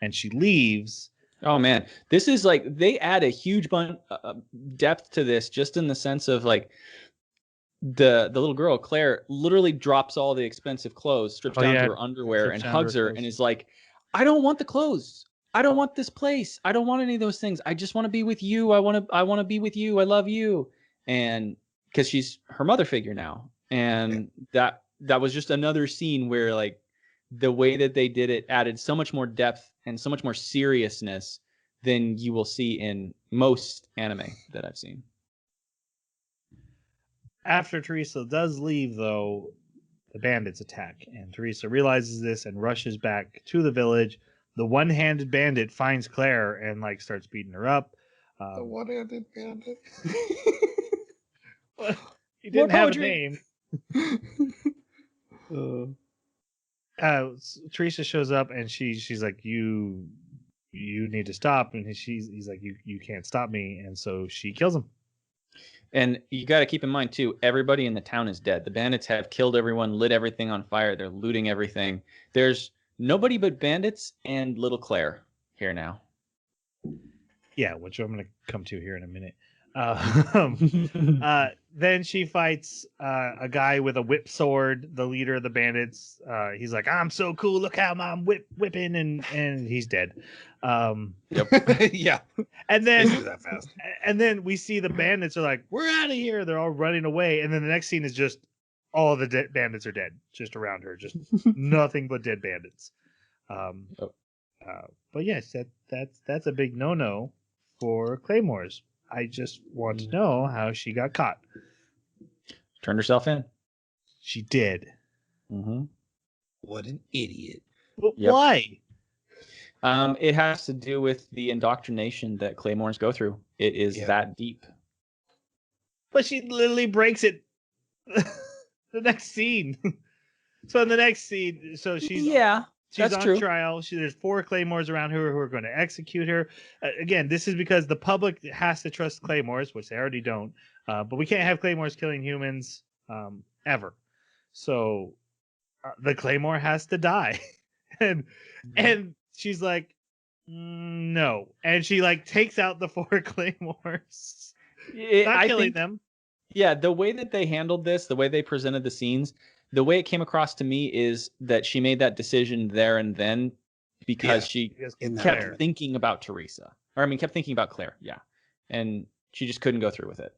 And she leaves. Oh man, this is like they add a huge depth to this, just in the sense of like the little girl Claire literally drops all the expensive clothes, strips down to her underwear, and hugs her, and is like, "I don't want the clothes. I don't want this place. I don't want any of those things. I just want to be with you. I want to be with you. I love you." And because she's her mother figure now, and that was just another scene where like the way that they did it added so much more depth and so much more seriousness than you will see in most anime that I've seen. After Teresa does leave, though, the bandits attack, and Teresa realizes this and rushes back to the village. The one-handed bandit finds Claire and like starts beating her up. The one-handed bandit. He didn't have a name. Teresa shows up and she's like, you need to stop, and he's like, you can't stop me, and so she kills him. And you got to keep in mind too, everybody in the town is dead. The bandits have killed everyone, lit everything on fire. They're looting everything. There's nobody but bandits and little Claire here now. Yeah, which I'm going to come to here in a minute. Then she fights a guy with a whip sword, the leader of the bandits. He's like, I'm so cool. Look how I'm whipping, and he's dead. Yep. Yeah. And then that fast. And then we see the bandits are like, we're out of here. They're all running away. And then the next scene is just all the bandits are dead, just around her, just nothing but dead bandits. But yes, that's a big no-no for Claymores. I just want to know how she got caught. Turned herself in. She did. Mm-hmm. What an idiot. But why? It has to do with the indoctrination that Claymores go through. It is that deep. But she literally breaks it the next scene. So in the next scene, so she's on true. trial. There's 4 Claymores around her who are going to execute her. Again, this is because the public has to trust Claymores, which they already don't. But we can't have Claymores killing humans ever. So the Claymore has to die. and she's like, no. And she like takes out the 4 Claymores. Not killing them. Yeah, the way that they handled this, the way they presented the scenes, the way it came across to me is that she made that decision there and then because she kept thinking about Teresa. Or I mean, kept thinking about Claire. Yeah. And she just couldn't go through with it.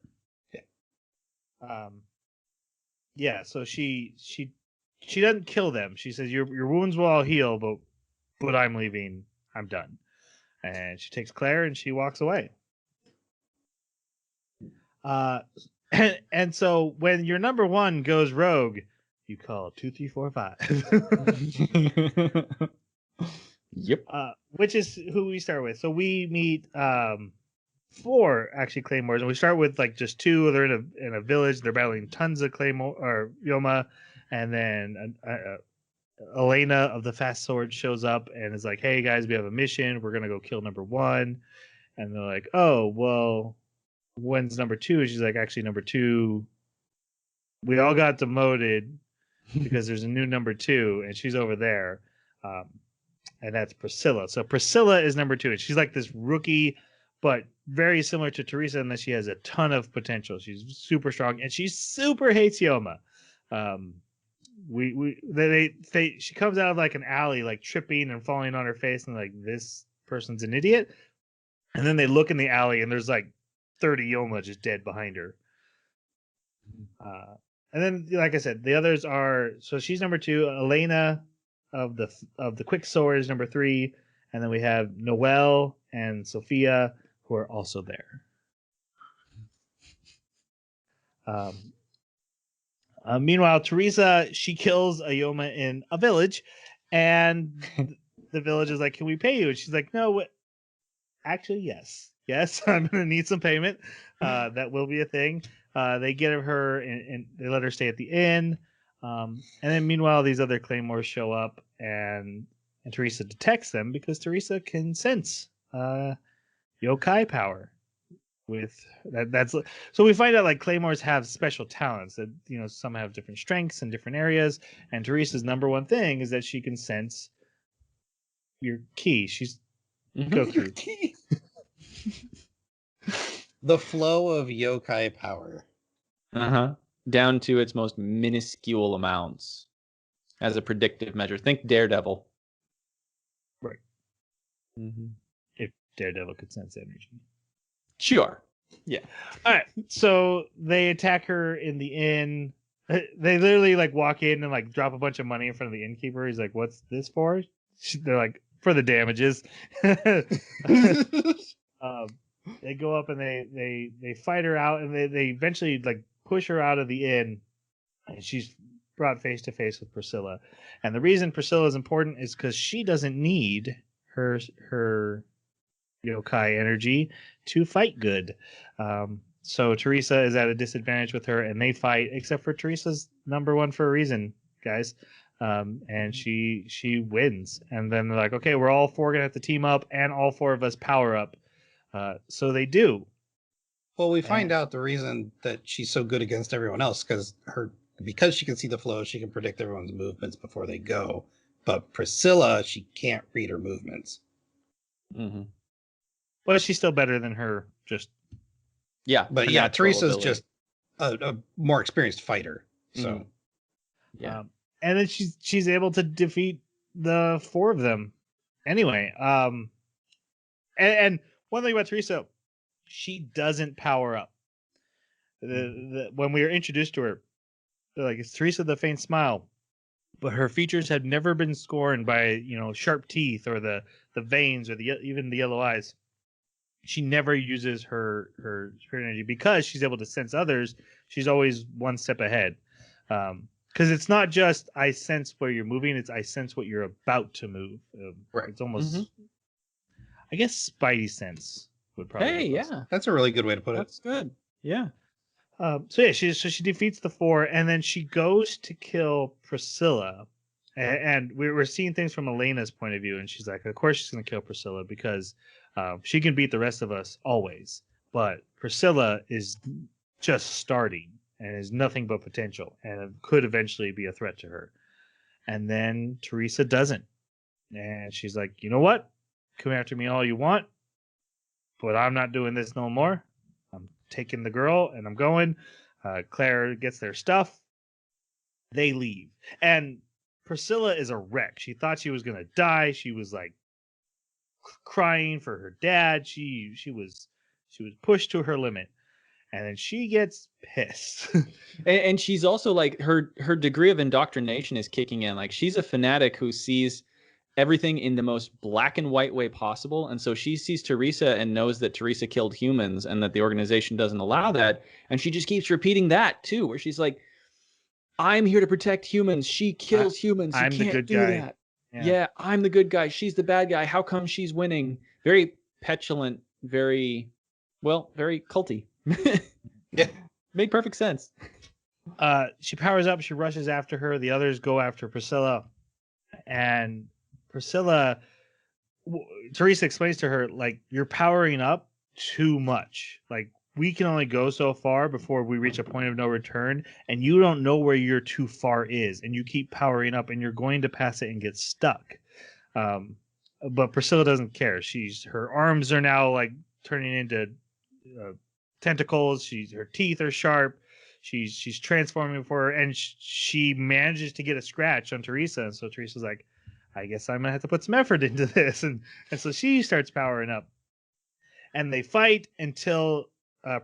Yeah. So she doesn't kill them. She says, your wounds will all heal, but I'm leaving. I'm done. And she takes Claire and she walks away. And so when your number 1 goes rogue, you call 2, 3, 4, 5. Yep. Which is who we start with. So we meet 4 actually Claymores, and we start with like just 2. They're in a village. They're battling tons of Claymore or Yoma, and then Elena of the Fast Sword shows up and is like, "Hey guys, we have a mission. We're gonna go kill number 1." And they're like, "Oh well, when's number 2?" And she's like, "Actually, number 2, we all got demoted because there's a new number 2, and she's over there." and that's Priscilla. So Priscilla is number 2, and she's like this rookie, but very similar to Teresa in that she has a ton of potential. She's super strong, and she super hates Yoma. She comes out of like an alley, like tripping and falling on her face, and like, this person's an idiot. And then they look in the alley, and there's like 30 Yoma just dead behind her. And then, like I said, the others are, so she's number 2. Elena of the Quick Sword is number 3, and then we have Noelle and Sophia, who are also there. Meanwhile, Teresa, she kills a Yoma in a village, and the village is like, "Can we pay you?" And she's like, "No, actually, yes, I'm gonna need some payment. That will be a thing." They get her and they let her stay at the inn. And then meanwhile, these other Claymores show up, and Teresa detects them because Teresa can sense yokai power. With that's so we find out like Claymores have special talents that, you know, some have different strengths in different areas, and Teresa's number one thing is that she can sense your ki. She's go through the flow of yokai power. Down to its most minuscule amounts as a predictive measure. Think Daredevil. Right. If Daredevil could sense energy. Sure. Yeah. All right. So they attack her in the inn. They literally like walk in and like drop a bunch of money in front of the innkeeper. He's like, "What's this for?" They're like, "For the damages." They go up and they fight her out, and they eventually like push her out of the inn, and she's brought face to face with Priscilla. And the reason Priscilla is important is because she doesn't need her yokai energy to fight good. So Teresa is at a disadvantage with her, and they fight, except for Teresa's number 1 for a reason, guys. And she wins. And then they're like, "Okay, we're all 4 gonna have to team up, and all 4 of us power up." So they do. Well, we find out the reason that she's so good against everyone else because she can see the flow, she can predict everyone's movements before they go. But Priscilla, she can't read her movements. Well, she's still better than her. But yeah, Teresa's ability. Just a more experienced fighter. So, and then she's able to defeat the 4 of them. Anyway, and one thing about Teresa, she doesn't power up. When we were introduced to her, they're like, "It's Teresa the Faint Smile," but her features had never been scorned by, you know, sharp teeth or the veins or even the yellow eyes. She never uses her spirit energy because she's able to sense others. She's always one step ahead. Because it's not just I sense where you're moving; it's I sense what you're about to move. Right. It's almost, I guess, Spidey sense would probably. Hey, yeah, that's a really good way to put it. That's good. Yeah. So yeah, she defeats the 4, and then she goes to kill Priscilla, and we're seeing things from Elena's point of view, and she's like, of course she's going to kill Priscilla because she can beat the rest of us always, but Priscilla is just starting and is nothing but potential, and could eventually be a threat to her. And then Teresa doesn't, and she's like, "You know what? Come after me all you want, but I'm not doing this no more. I'm taking the girl and I'm going." Claire gets their stuff. They leave. And Priscilla is a wreck. She thought she was going to die. She was like crying for her dad. She was pushed to her limit. And then she gets pissed. and she's also like her degree of indoctrination is kicking in. Like, she's a fanatic who sees everything in the most black and white way possible. And so she sees Teresa and knows that Teresa killed humans and that the organization doesn't allow that. And she just keeps repeating that too, where she's like, "I'm here to protect humans. She kills humans. You I'm can't the good do guy." that. Yeah, I'm the good guy. She's the bad guy. How come she's winning? Very petulant, very culty. Yeah. Made perfect sense. She powers up. She rushes after her. The others go after Priscilla. And Priscilla, Teresa explains to her, like, "You're powering up too much. Like, we can only go so far before we reach a point of no return, and you don't know where your too far is, and you keep powering up, and you're going to pass it and get stuck." but Priscilla doesn't care. Her arms are now like turning into tentacles. Her teeth are sharp. She's transforming for her, and she manages to get a scratch on Teresa. And so Teresa's like, I guess I'm gonna have to put some effort into this, and so she starts powering up, and they fight until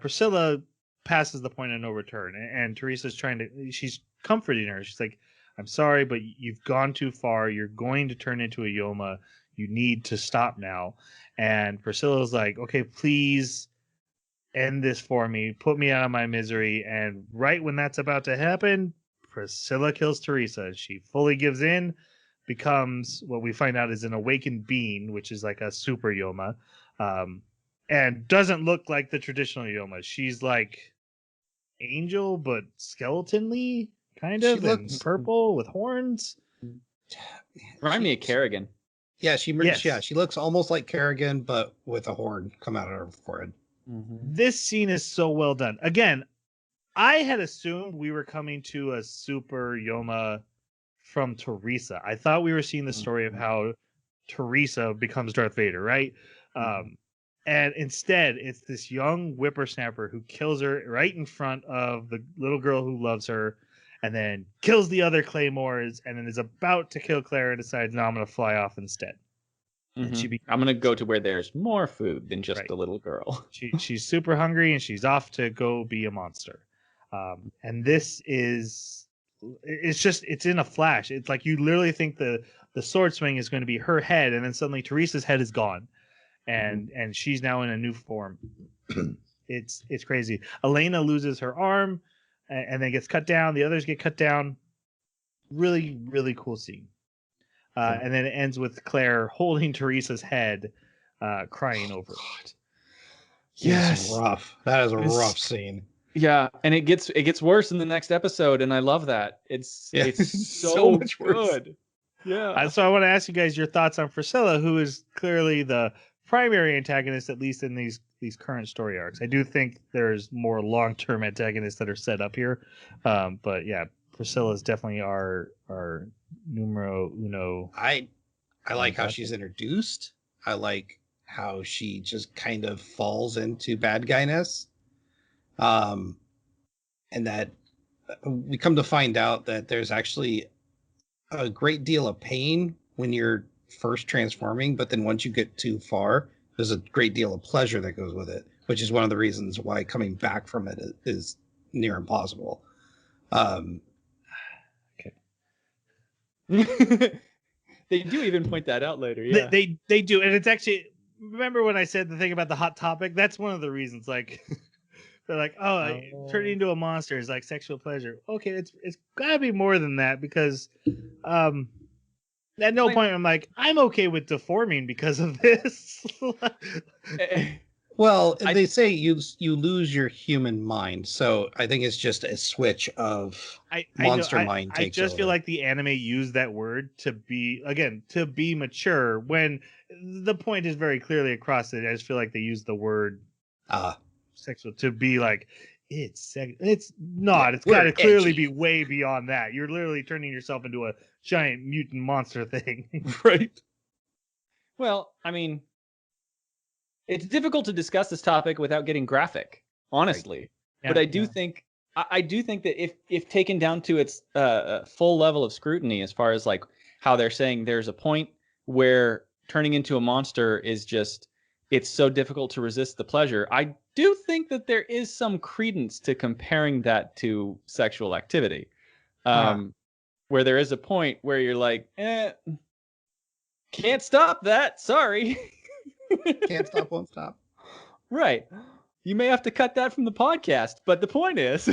Priscilla passes the point of no return, and Teresa's she's comforting her. She's like, I'm sorry, but you've gone too far. You're going to turn into a Yoma. You need to stop now. And Priscilla's like, okay, please end this for me. Put me out of my misery. And right when that's about to happen, Priscilla kills Teresa. She fully gives in, becomes what we find out is an awakened being, which is like a super Yoma, and doesn't look like the traditional Yoma. She's like angel, but skeletonly, kind of, and purple with horns. Remind me of Kerrigan. Yeah, she looks almost like Kerrigan, but with a horn come out of her forehead. Mm-hmm. This scene is so well done. Again, I had assumed we were coming to a super Yoma from Teresa. I thought we were seeing the story of how Teresa becomes Darth Vader, right? And instead, it's this young whippersnapper who kills her right in front of the little girl who loves her, and then kills the other Claymores, and then is about to kill Claire and decides, no, I'm going to fly off instead. Mm-hmm. And I'm going to go to where there's more food than just the little girl. She's super hungry, and she's off to go be a monster. And this is... It's in a flash. It's like you literally think the sword swing is going to be her head, and then suddenly Teresa's head is gone. And she's now in a new form. It's crazy. Elena loses her arm and then gets cut down. The others get cut down. Really, really cool scene. And then it ends with Claire holding Teresa's head, crying over it. Yes, rough. That is a rough scene. Yeah, and it gets worse in the next episode, and I love that. It's so much good. Worse. Yeah. So I want to ask you guys your thoughts on Priscilla, who is clearly the primary antagonist, at least in these current story arcs. I do think there's more long-term antagonists that are set up here, but yeah, Priscilla is definitely our numero uno. I like how she's introduced. I like how she just kind of falls into bad guyness, and that we come to find out that there's actually a great deal of pain when you're first transforming, but then once you get too far, there's a great deal of pleasure that goes with it, which is one of the reasons why coming back from it is near impossible. Okay. They do even point that out later. Yeah, they do, and it's actually, remember when I said the thing about the hot topic? That's one of the reasons. Like they're like, turning into a monster is like sexual pleasure. Okay, it's gotta be more than that, because at no point I'm like, I'm okay with deforming because of this. Well, they say you lose your human mind, so I think it's just a switch of monster mind takes I just over. feel like the anime used that word to be mature, when the point is very clearly across it. I just feel like they used the word sexual to be like, it's not. It's got to clearly be way beyond that. You're literally turning yourself into a giant mutant monster thing. Right. Well, I mean, it's difficult to discuss this topic without getting graphic, honestly. Right. Yeah, but I do think that if taken down to its full level of scrutiny, as far as like how they're saying there's a point where turning into a monster is just, it's so difficult to resist the pleasure, I do think that there is some credence to comparing that to sexual activity, where there is a point where you're like, can't stop that. Sorry. Can't stop, won't stop. Right. You may have to cut that from the podcast, but the point is...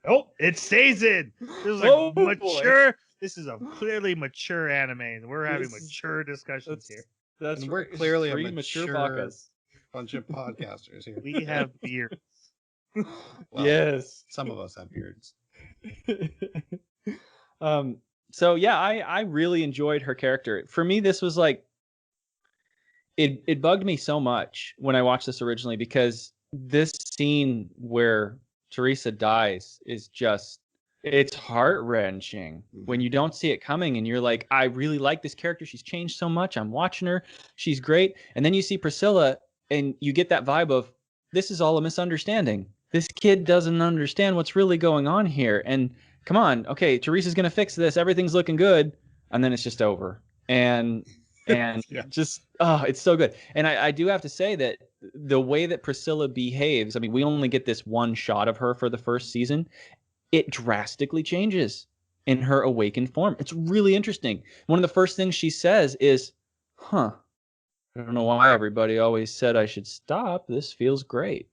Oh, it stays in. This is like mature. Boy. This is a clearly mature anime, and we're having mature discussions here. And we're clearly a mature bunch of podcasters here. We have beards. Well, yes. Some of us have beards. So yeah, I really enjoyed her character. For me, this was like, it bugged me so much when I watched this originally, because this scene where Teresa dies is just, It's heart-wrenching when you don't see it coming and you're like, I really like this character. She's changed so much. I'm watching her. She's great. And then you see Priscilla and you get that vibe of, this is all a misunderstanding. This kid doesn't understand what's really going on here. And come on, okay, Teresa's going to fix this. Everything's looking good. And then it's just over. And yeah. Just, oh, it's so good. And I do have to say that the way that Priscilla behaves, I mean, we only get this one shot of her for the first season. It drastically changes in her awakened form. It's really interesting. One of the first things she says is, I don't know why everybody always said I should stop. This feels great.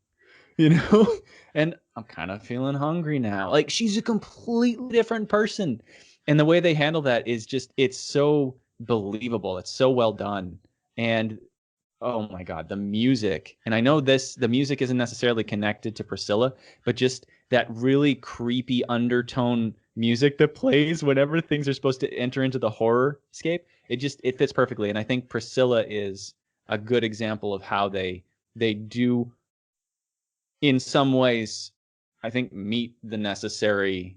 And I'm kind of feeling hungry now. Like, she's a completely different person. And the way they handle that is just, it's so believable. It's so well done. And oh my God, the music. And I know the music isn't necessarily connected to Priscilla, but just that really creepy undertone music that plays whenever things are supposed to enter into the horror scape, it fits perfectly. And I think Priscilla is a good example of how they do, in some ways, I think, meet the necessary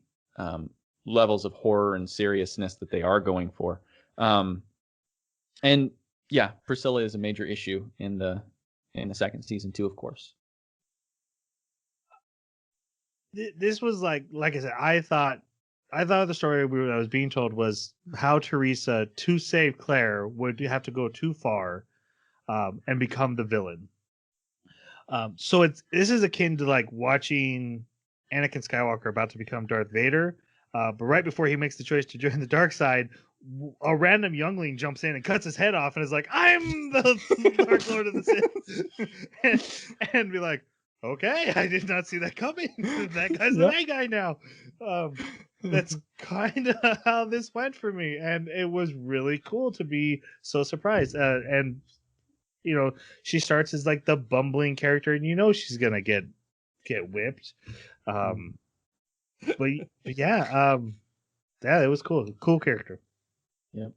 levels of horror and seriousness that they are going for. And yeah, Priscilla is a major issue in the second season too, of course. This was like I said, I thought the story I was being told was how Teresa, to save Claire, would have to go too far and become the villain. So this is akin to like watching Anakin Skywalker about to become Darth Vader, but right before he makes the choice to join the dark side, a random youngling jumps in and cuts his head off and is like, "I'm the Dark Lord of the Sith," and be like, "Okay, I did not see that coming. That guy's the bad guy now." That's kind of how this went for me, and it was really cool to be so surprised. And she starts as like the bumbling character, and she's gonna get whipped. But yeah, it was cool. Cool character. Yep.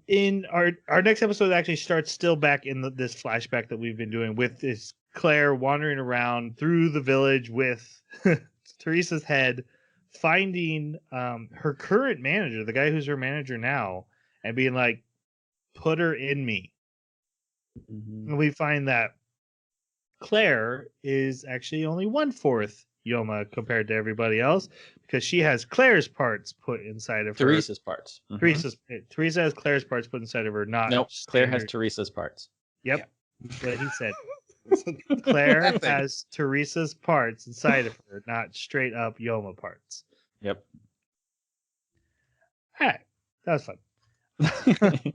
In our next episode actually starts still back in this flashback that we've been doing with this Claire wandering around through the village with Teresa's head, finding her current manager, the guy who's her manager now, and being like, "Put her in me." Mm-hmm. And we find that Claire is actually only 1/4 Yoma compared to everybody else, because she has Claire's parts put inside of Teresa's parts. Mm-hmm. Teresa has Claire's parts put inside of her. Nope. Claire has Teresa's parts. Yep. What he said. Claire has Teresa's parts inside of her, not straight up Yoma parts. Yep. All right. That was fun.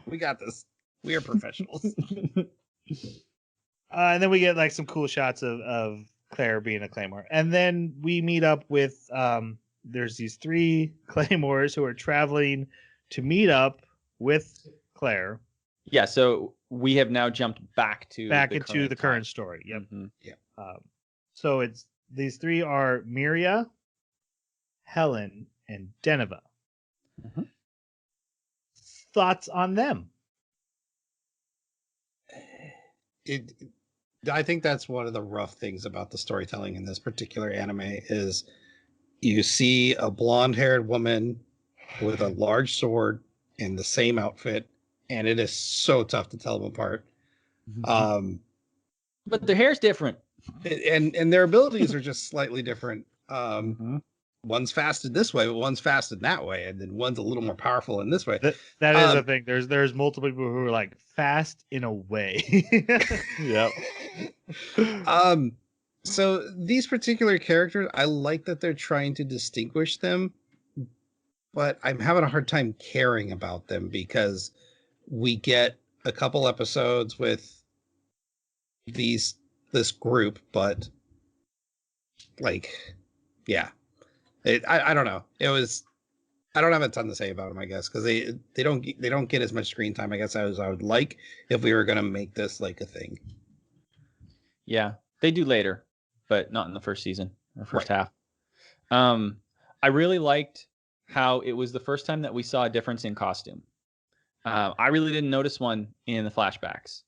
We got this. We are professionals. And then we get like some cool shots of Claire being a Claymore. And then we meet up with there's these 3 Claymores who are traveling to meet up with Claire. Yeah, so we have now jumped back into the current story. Yep. Mm-hmm. Yeah. So it's these 3 are Miria, Helen, and Deneva. Mm-hmm. Thoughts on them? I think that's one of the rough things about the storytelling in this particular anime is you see a blonde-haired woman with a large sword in the same outfit, and it is so tough to tell them apart. But their hair's different, and their abilities are just slightly different. One's fasted this way, but one's fasted that way, and then one's a little more powerful in this way. That is a thing. There's multiple people who are like fast in a way. Yep. So these particular characters, I like that they're trying to distinguish them, but I'm having a hard time caring about them because we get a couple episodes with this group, but like, yeah. I don't know. I don't have a ton to say about them, I guess, because they don't get as much screen time, I guess, as I would like if we were gonna make this like a thing. Yeah, they do later, but not in the first season or first half. I really liked how it was the first time that we saw a difference in costume. I really didn't notice one in the flashbacks,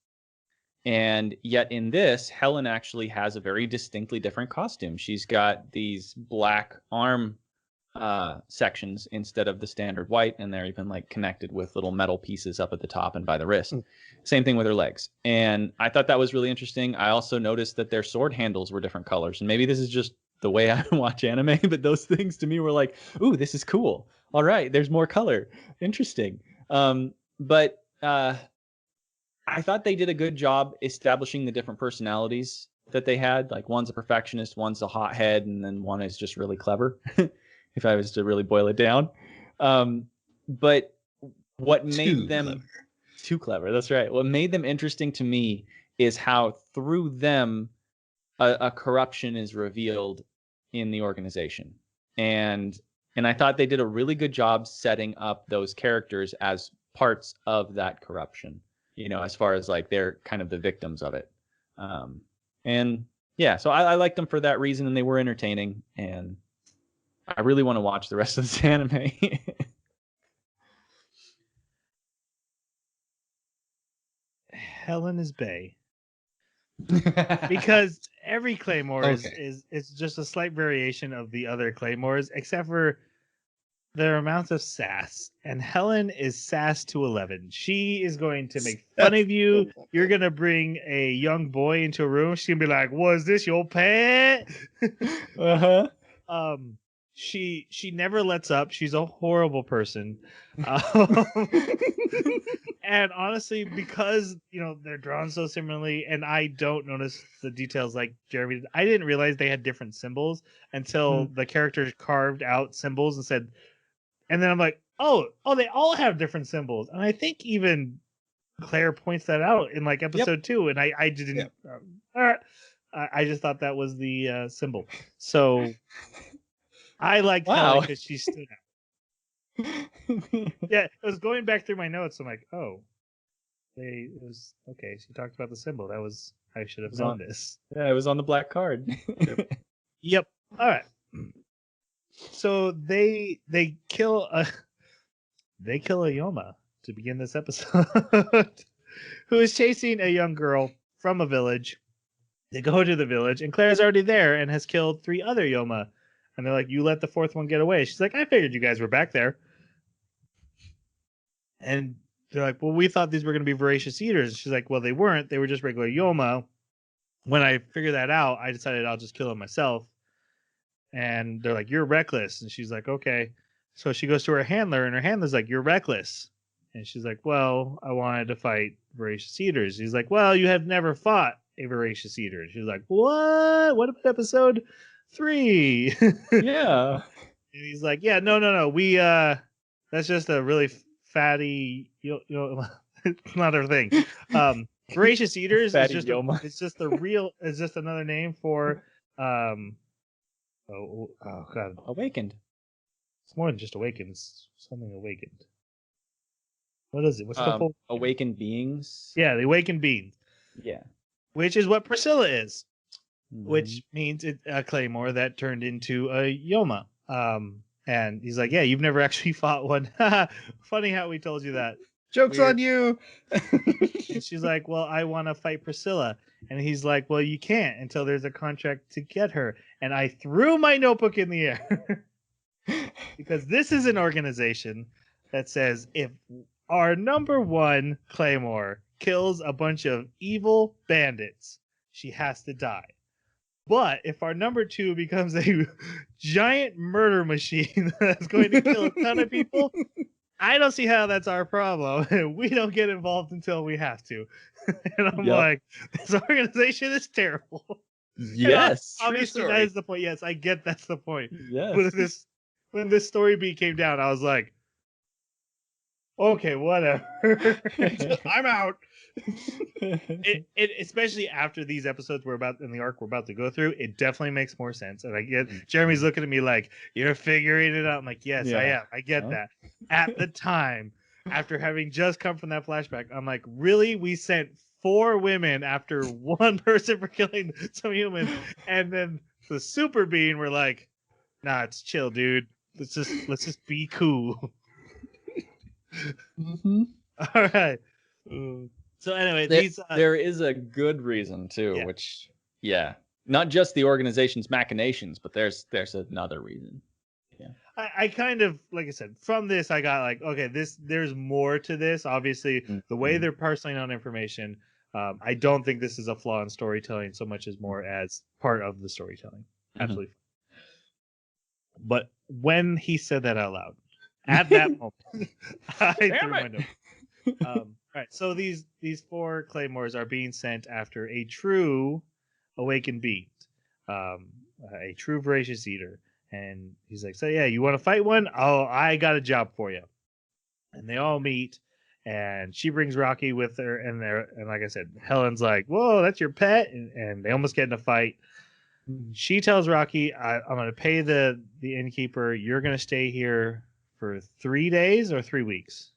And yet in this, Helen actually has a very distinctly different costume. She's got these black arm sections instead of the standard white, and they're even like connected with little metal pieces up at the top and by the wrist. Same thing with her legs. And I thought that was really interesting. I also noticed that their sword handles were different colors. And maybe this is just the way I watch anime, but those things to me were like, ooh, this is cool. All right, there's more color. Interesting. But I thought they did a good job establishing the different personalities that they had. Like one's a perfectionist, one's a hothead, and then one is just really clever. If I was to really boil it down. But what made them too clever, that's right. What made them interesting to me is how through them a corruption is revealed in the organization. And I thought they did a really good job setting up those characters as parts of that corruption, you know, as far as like they're kind of the victims of it. And yeah, so I liked them for that reason, and they were entertaining, and I really want to watch the rest of this anime. Helen is Bay. Because every Claymore is just a slight variation of the other Claymores, except for their amount of sass. And Helen is sass to 11. She is going to make fun of you. You're going to bring a young boy into a room. She's going to be like, was this your pet? Uh-huh. She never lets up. She's a horrible person. And honestly, because, you know, they're drawn so similarly, and I don't notice the details like Jeremy did, I didn't realize they had different symbols until the characters carved out symbols and said, and then I'm like, oh, they all have different symbols. And I think even Claire points that out in like episode 2, and I didn't. I just thought that was the symbol. So I liked Helen because she stood out. Yeah, it was going back through my notes. I'm like, oh, it was okay. She talked about the symbol. That was, I should have known this. Yeah, it was on the black card. Yep. All right. So they kill a Yoma to begin this episode, who is chasing a young girl from a village. They go to the village, and Claire's already there and has killed 3 other Yoma. And they're like, you let the 4th one get away. She's like, I figured you guys were back there. And they're like, well, we thought these were going to be voracious eaters. And she's like, well, they weren't. They were just regular Yoma. When I figured that out, I decided I'll just kill them myself. And they're like, you're reckless. And she's like, okay. So she goes to her handler, and her handler's like, you're reckless. And she's like, well, I wanted to fight voracious eaters. He's like, well, you have never fought a voracious eater. And she's like, what? What about episode 3? Yeah. And he's like, yeah, no. We that's just a really fatty, you know, it's not our thing. Voracious eaters is just it's just another name for oh god, awakened. It's more than just awakened. It's something awakened. What is it? What's the full awakened beings? Yeah, the awakened beings. Yeah. Which is what Priscilla is. Which means a Claymore that turned into a Yoma. And he's like, yeah, you've never actually fought one. Funny how we told you that. Joke's on you. And she's like, well, I want to fight Priscilla. And he's like, well, you can't until there's a contract to get her. And I threw my notebook in the air. Because this is an organization that says if our number 1 Claymore kills a bunch of evil bandits, she has to die. But if our number 2 becomes a giant murder machine that's going to kill a ton of people, I don't see how that's our problem. We don't get involved until we have to. And I'm like, this organization is terrible. Yes. Obviously, that is the point. Yes, I get that's the point. Yes. When this story beat came down, I was like, okay, whatever. I'm out. It especially after these episodes we're about in the arc we're about to go through, it definitely makes more sense. And I get Jeremy's looking at me like, you're figuring it out. I'm like, yes, I am. I get that. At the time, after having just come from that flashback, I'm like, really? We sent 4 women after 1 person for killing some humans, and then the super being were like, nah, it's chill, dude. Let's just be cool. All right. So anyway, there is a good reason too, which not just the organization's machinations, but there's another reason. Yeah. I kind of, like I said, from this I got like, okay, there's more to this. Obviously, the way they're parceling out information, I don't think this is a flaw in storytelling so much as more as part of the storytelling. Absolutely. But when he said that out loud, at that moment, I threw my note. All right, so these 4 claymores are being sent after a true awakened being, a true voracious eater. And he's like, so yeah, you want to fight one? Oh, I got a job for you. And they all meet, and she brings Rocky with her, and like I said, Helen's like, whoa, that's your pet, and they almost get in a fight. She tells Rocky, I'm going to pay the innkeeper. You're going to stay here for 3 days or 3 weeks.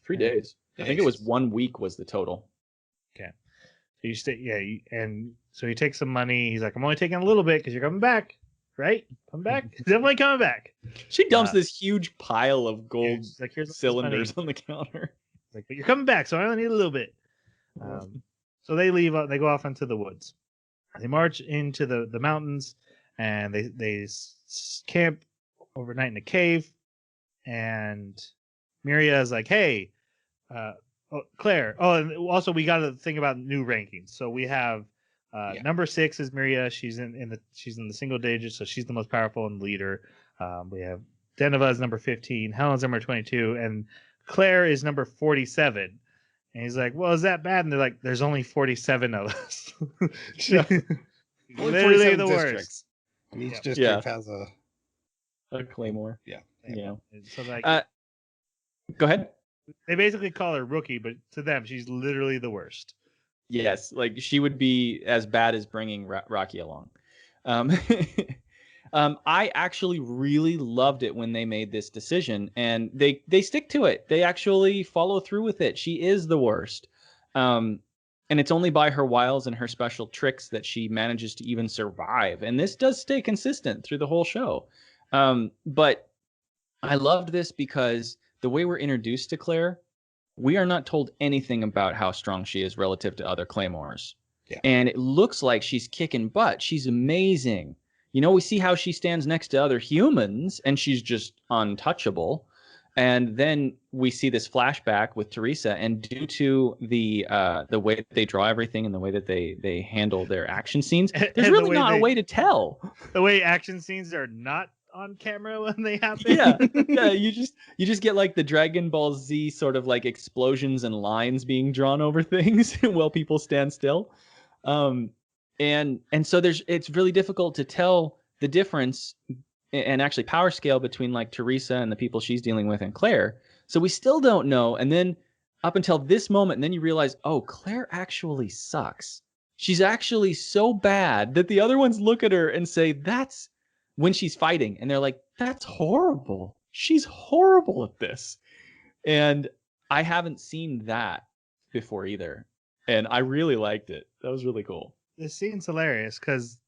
3 days. I think it was 1 week was the total. Okay. So you stay, and so he takes some money. He's like, I'm only taking a little bit because you're coming back. Right? Come back? Definitely coming back. She dumps this huge pile of gold like, here's cylinders on the counter. Like, but you're coming back, so I only need a little bit. So they leave. They go off into the woods. They march into the mountains, and they camp overnight in a cave. And Miria is like, "Hey, Claire. Oh, and also we got to think about new rankings. So we have." Number 6 is Miria. She's in the single digits, so she's the most powerful and leader. We have Deneva is number 15, Helen's number 22, and Claire is number 47. And he's like, "Well, is that bad?" And they're like, "There's only 47 of us." Literally the worst. And each district has a Claymore. Yeah. So like, go ahead. They basically call her rookie, but to them, she's literally the worst. Yes, like she would be as bad as bringing Rocky along. I actually really loved it when they made this decision, and they stick to it. They actually follow through with it. She is the worst. And it's only by her wiles and her special tricks that she manages to even survive. And this does stay consistent through the whole show. But I loved this because the way we're introduced to Claire, we are not told anything about how strong she is relative to other Claymores. Yeah. And it looks like she's kicking butt. She's amazing. You know, we see how she stands next to other humans, and she's just untouchable. And then we see this flashback with Teresa, and due to the way that they draw everything and the way that they handle their action scenes, there's really not a way to tell. The way action scenes are not on camera when they happen. Yeah. You just get like the Dragon Ball Z sort of like explosions and lines being drawn over things while people stand still. And so it's really difficult to tell the difference and actually power scale between like Teresa and the people she's dealing with and Claire. So we still don't know. And then up until this moment, and then you realize, oh, Claire actually sucks. She's actually so bad that the other ones look at her and say, that's when she's fighting. And they're like, that's horrible. She's horrible at this. And I haven't seen that before either. And I really liked it. That was really cool. This scene's hilarious because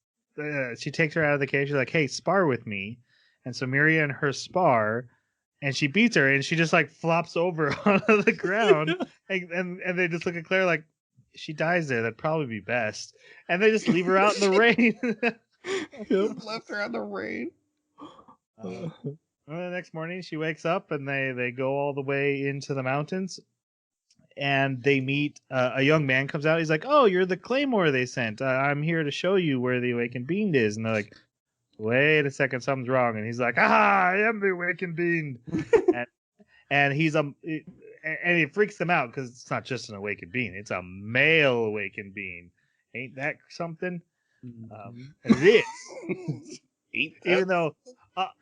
she takes her out of the cage. She's like, hey, spar with me. And so Miria and her spar, and she beats her, and she just like flops over onto the ground. and they just look at Claire like, she dies there. That'd probably be best. And they just leave her out in the rain. Left her in the rain. The next morning, she wakes up, and they go all the way into the mountains. And they meet a young man comes out. He's like, "Oh, you're the Claymore they sent. I'm here to show you where the awakened being is." And they're like, "Wait a second, something's wrong." And he's like, I am the awakened being." and he's and it freaks them out because it's not just an awakened being; it's a male awakened being. Ain't that something? It is. Even though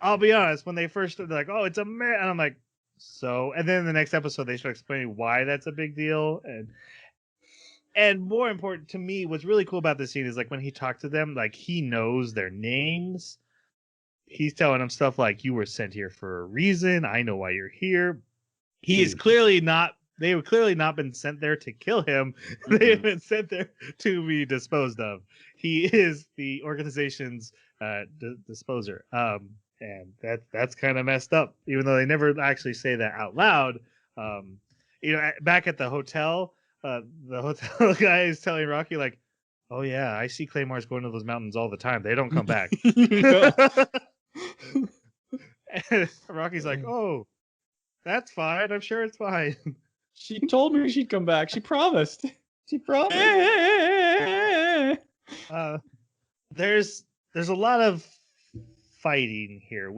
I'll be honest, when they first started, they're like, "Oh, it's a man," and I'm like, so, and then the next episode they start explaining why that's a big deal, and more important to me, what's really cool about this scene is like when he talked to them, like he knows their names. He's telling them stuff like, "You were sent here for a reason. I know why you're here." He is clearly not. They have clearly not been sent there to kill him. Mm-hmm. They have been sent there to be disposed of. He is the organization's disposer. And that's kind of messed up, even though they never actually say that out loud. Back at the hotel, the hotel guy is telling Rocky like, "Oh yeah, I see Claymores going to those mountains all the time. They don't come back." And Rocky's like, "Oh, that's fine. I'm sure it's fine." She told me she'd come back. She promised. She promised. There's a lot of fighting here.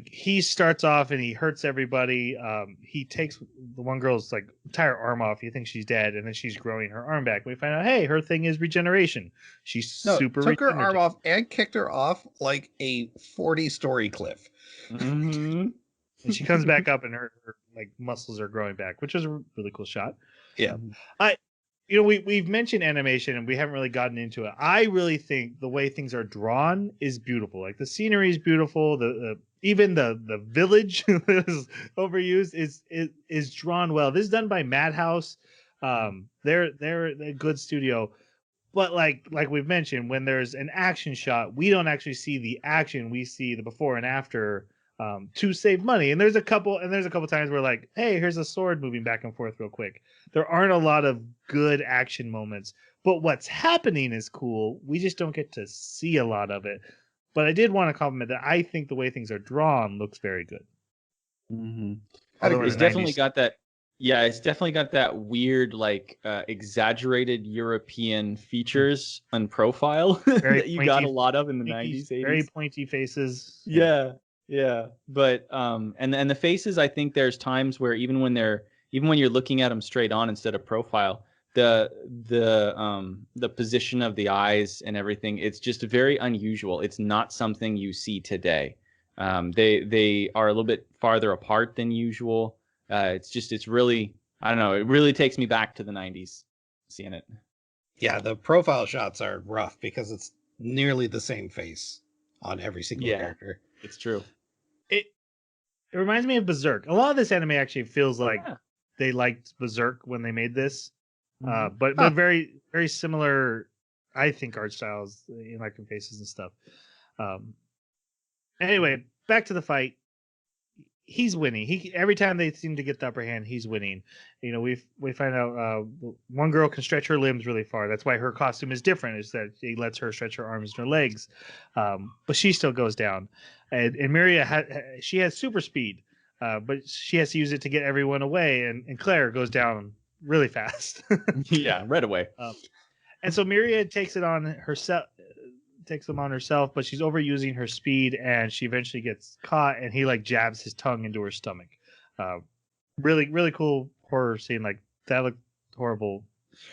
He starts off and he hurts everybody. He takes the one girl's like entire arm off. You think she's dead, and then she's growing her arm back. We find out, hey, her thing is regeneration. She's super took her arm regenerative. off and kicked her off like a 40-story cliff. Mm-hmm. And she comes back up, and her like muscles are growing back, which was a really cool shot. Yeah. We've mentioned animation and we haven't really gotten into it. I really think the way things are drawn is beautiful. Like the scenery is beautiful. Even the village is overused is drawn well. This is done by Madhouse. They're a good studio, but like we've mentioned, when there's an action shot, we don't actually see the action. We see the before and after to save money. And there's a couple times where like, hey, here's a sword moving back and forth real quick. There aren't a lot of good action moments, but what's happening is cool. We just don't get to see a lot of it. But I did want to compliment that I think the way things are drawn looks very good. Mm-hmm. It's definitely got that. Yeah, it's definitely got that weird, like exaggerated European features on profile that you got a lot of in the 90s, 80s. Very pointy faces. Yeah. But and the faces, I think there's times where even when you're looking at them straight on instead of profile, the position of the eyes and everything, it's just very unusual. It's not something you see today. They are a little bit farther apart than usual. It's really, I don't know. It really takes me back to the 90s seeing it. Yeah, the profile shots are rough because it's nearly the same face on every single character. It's true. It reminds me of Berserk. A lot of this anime actually feels like they liked Berserk when they made this. But very, very similar, I think, art styles, like in faces and stuff. Anyway, back to the fight. He's winning. Every time they seem to get the upper hand, he's winning. We find out one girl can stretch her limbs really far. That's why her costume is different. Is that he lets her stretch her arms and her legs, but she still goes down. And Miria she has super speed, but she has to use it to get everyone away. And Claire goes down really fast. Yeah, right away. And so Miria takes them on herself, but she's overusing her speed, and she eventually gets caught, and he like jabs his tongue into her stomach. Really, really cool horror scene. Like that looked horrible.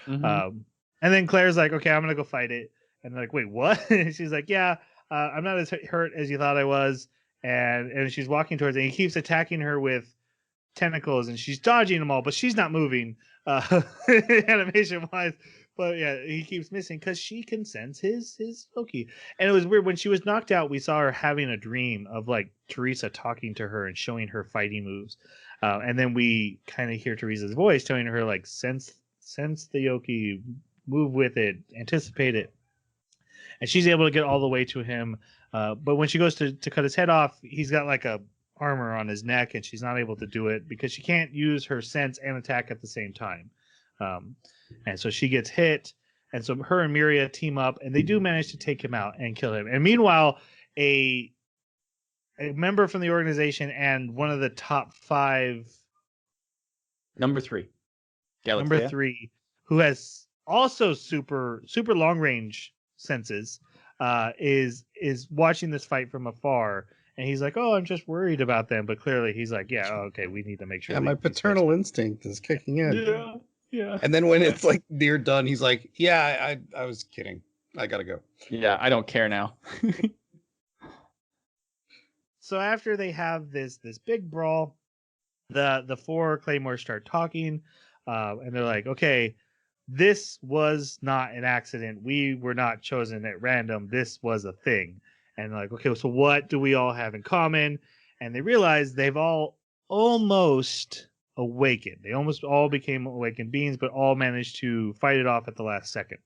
Mm-hmm. And then Claire's like, okay, I'm gonna go fight it. And they're like, wait, what? And she's like, yeah, I'm not as hurt as you thought I was. And she's walking towards it, and he keeps attacking her with tentacles, and she's dodging them all, but she's not moving animation wise. But yeah, he keeps missing because she can sense his Loki. And it was weird when she was knocked out. We saw her having a dream of like Teresa talking to her and showing her fighting moves, and then we kind of hear Teresa's voice telling her like sense the Yoki, move with it, anticipate it. And she's able to get all the way to him. But when she goes to cut his head off, he's got like a armor on his neck, and she's not able to do it because she can't use her sense and attack at the same time. And so she gets hit, and so her and Miria team up, and they do manage to take him out and kill him. And meanwhile, a member from the organization and one of the top 5, number 3, number 3, who has also super long range senses, is watching this fight from afar. And he's like, oh, I'm just worried about them. But clearly he's like, yeah, okay, we need to make sure. Yeah, my paternal instinct is kicking in. Yeah. And then when it's like near done, he's like, yeah, I was kidding. I gotta go. Yeah, I don't care now. So after they have this big brawl, the 4 Claymores start talking, and they're like, okay, this was not an accident. We were not chosen at random. This was a thing. And like, okay, so what do we all have in common? And they realize they've all almost awakened. They almost all became awakened beings, but all managed to fight it off at the last second.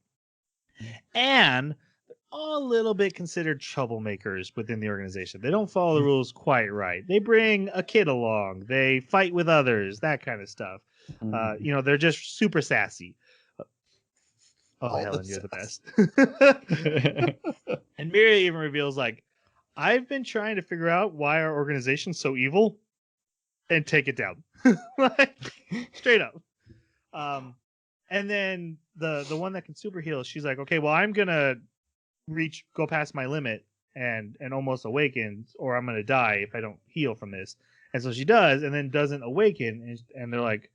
And they're all a little bit considered troublemakers within the organization. They don't follow the rules quite right. They bring a kid along. They fight with others, that kind of stuff. You know, they're just super sassy. Oh, All Helen, the you're the sass. best. And Miria even reveals, like, I've been trying to figure out why our organization's so evil and take it down. Like, straight up. And then the one that can super heal, she's like, okay, well, I'm gonna go past my limit and almost awaken, or I'm gonna die if I don't heal from this. And so she does, and then doesn't awaken, and they're like,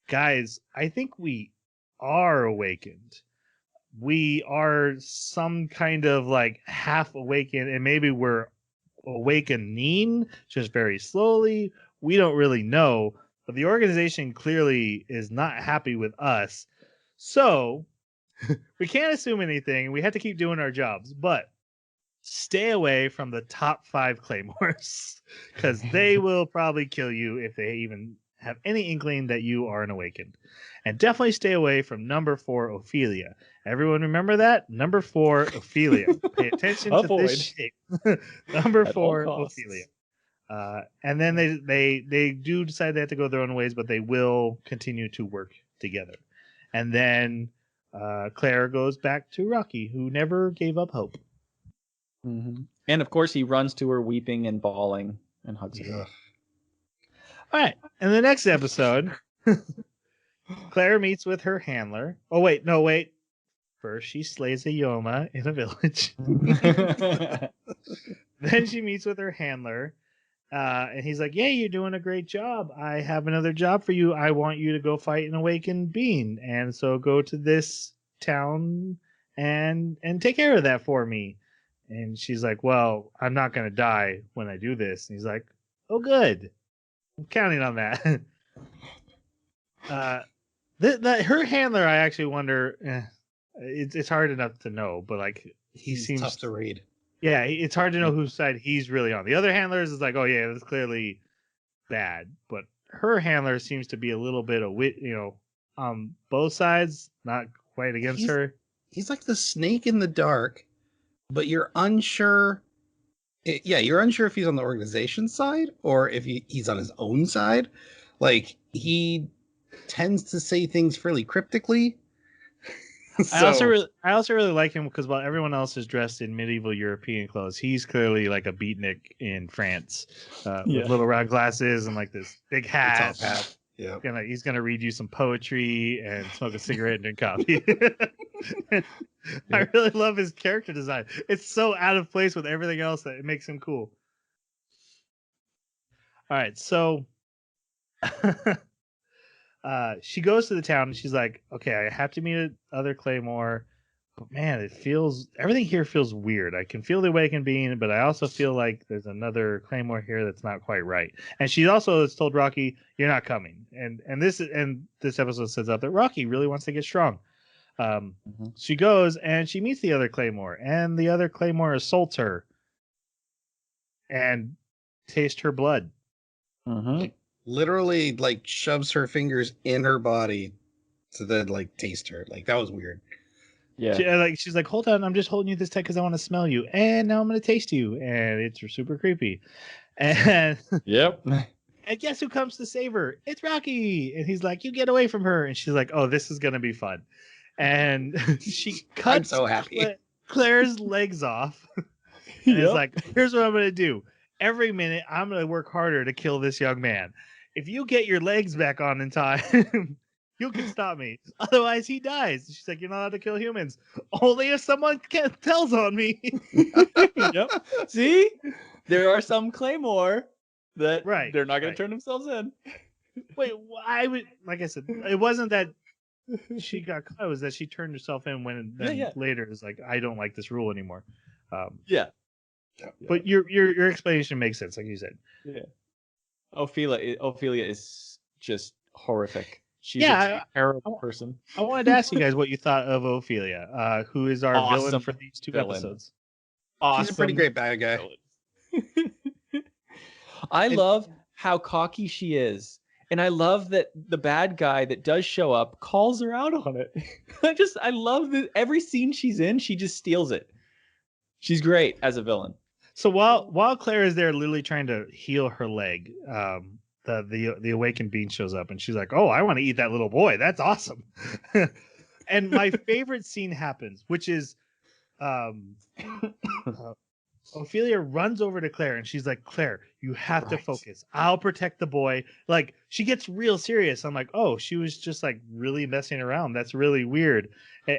guys, I think we are awakened. We are some kind of like half awakened, and maybe we're awakening just very slowly. We don't really know, but the organization clearly is not happy with us. So we can't assume anything. We have to keep doing our jobs, but stay away from the top 5 claymores because they will probably kill you if they even have any inkling that you are an awakened. And definitely stay away from number 4, Ophelia. Everyone remember that? Number 4, Ophelia. Pay attention to this shape. Number 4, Ophelia. And then they do decide they have to go their own ways, but they will continue to work together. And then Claire goes back to Rocky, who never gave up hope. Mm-hmm. And of course, he runs to her weeping and bawling and hugs her. All right. In the next episode, Claire meets with her handler. Oh, wait. No, wait. First, she slays a Yoma in a village. Then she meets with her handler. And he's like, yeah, you're doing a great job. I have another job for you. I want you to go fight an awakened being. And so go to this town and take care of that for me. And she's like, well, I'm not going to die when I do this. And he's like, oh, good. I'm counting on that. Her handler, I actually wonder, it's hard enough to know, but like he seems tough to read. Yeah, it's hard to know whose side he's really on. The other handlers is like, oh yeah, that's clearly bad, but her handler seems to be a little bit of on both sides, not quite against her. He's like the snake in the dark, but you're unsure. You're unsure if he's on the organization side or if he's on his own side. Like, he tends to say things fairly cryptically. I also really like him because while everyone else is dressed in medieval European clothes, he's clearly like a beatnik in France, with little round glasses and like this big hat. Top hat. Yeah, he's gonna read you some poetry and smoke a cigarette and drink coffee. I really love his character design. It's so out of place with everything else that it makes him cool. All right, so she goes to the town and she's like, okay, I have to meet other Claymore, but man, everything here feels weird. I can feel the awakened being, but I also feel like there's another Claymore here that's not quite right. And she also has told Rocky, you're not coming. And this episode sets up that Rocky really wants to get strong. She goes and she meets the other Claymore, and the other Claymore assaults her and tastes her blood. Like, literally, like, shoves her fingers in her body to then like taste her. Like, that was weird. Yeah, she's like, hold on, I'm just holding you this tight because I want to smell you, and now I'm gonna taste you, and it's super creepy. And yep. And guess who comes to save her? It's Rocky, and he's like, you get away from her, and she's like, oh, this is gonna be fun. And she cuts I'm so happy. Claire's legs off. And it's like, here's what I'm gonna do. Every minute, I'm gonna work harder to kill this young man. If you get your legs back on in time, you can stop me. Otherwise, he dies. She's like, you're not allowed to kill humans. Only if someone tells on me. Yep. See? There are some Claymore that they're not going to turn themselves in. Wait, like I said, it wasn't that she got caught. It was that she turned herself in when later is like, I don't like this rule anymore. But your explanation makes sense, like you said. Yeah. Ophelia is just horrific. She's a terrible person. I wanted to ask you guys what you thought of Ophelia, who is our villain for these 2 episodes. Awesome. She's a pretty great bad guy. I love how cocky she is. And I love that the bad guy that does show up calls her out on it. I love that every scene she's in, she just steals it. She's great as a villain. So while Claire is there literally trying to heal her leg, the awakened being shows up, and she's like, "Oh, I want to eat that little boy. That's awesome." And my favorite scene happens, which is, um, Ophelia runs over to Claire and she's like, "Claire, you have to focus. I'll protect the boy." Like, she gets real serious. I'm like, "Oh, she was just like really messing around. That's really weird."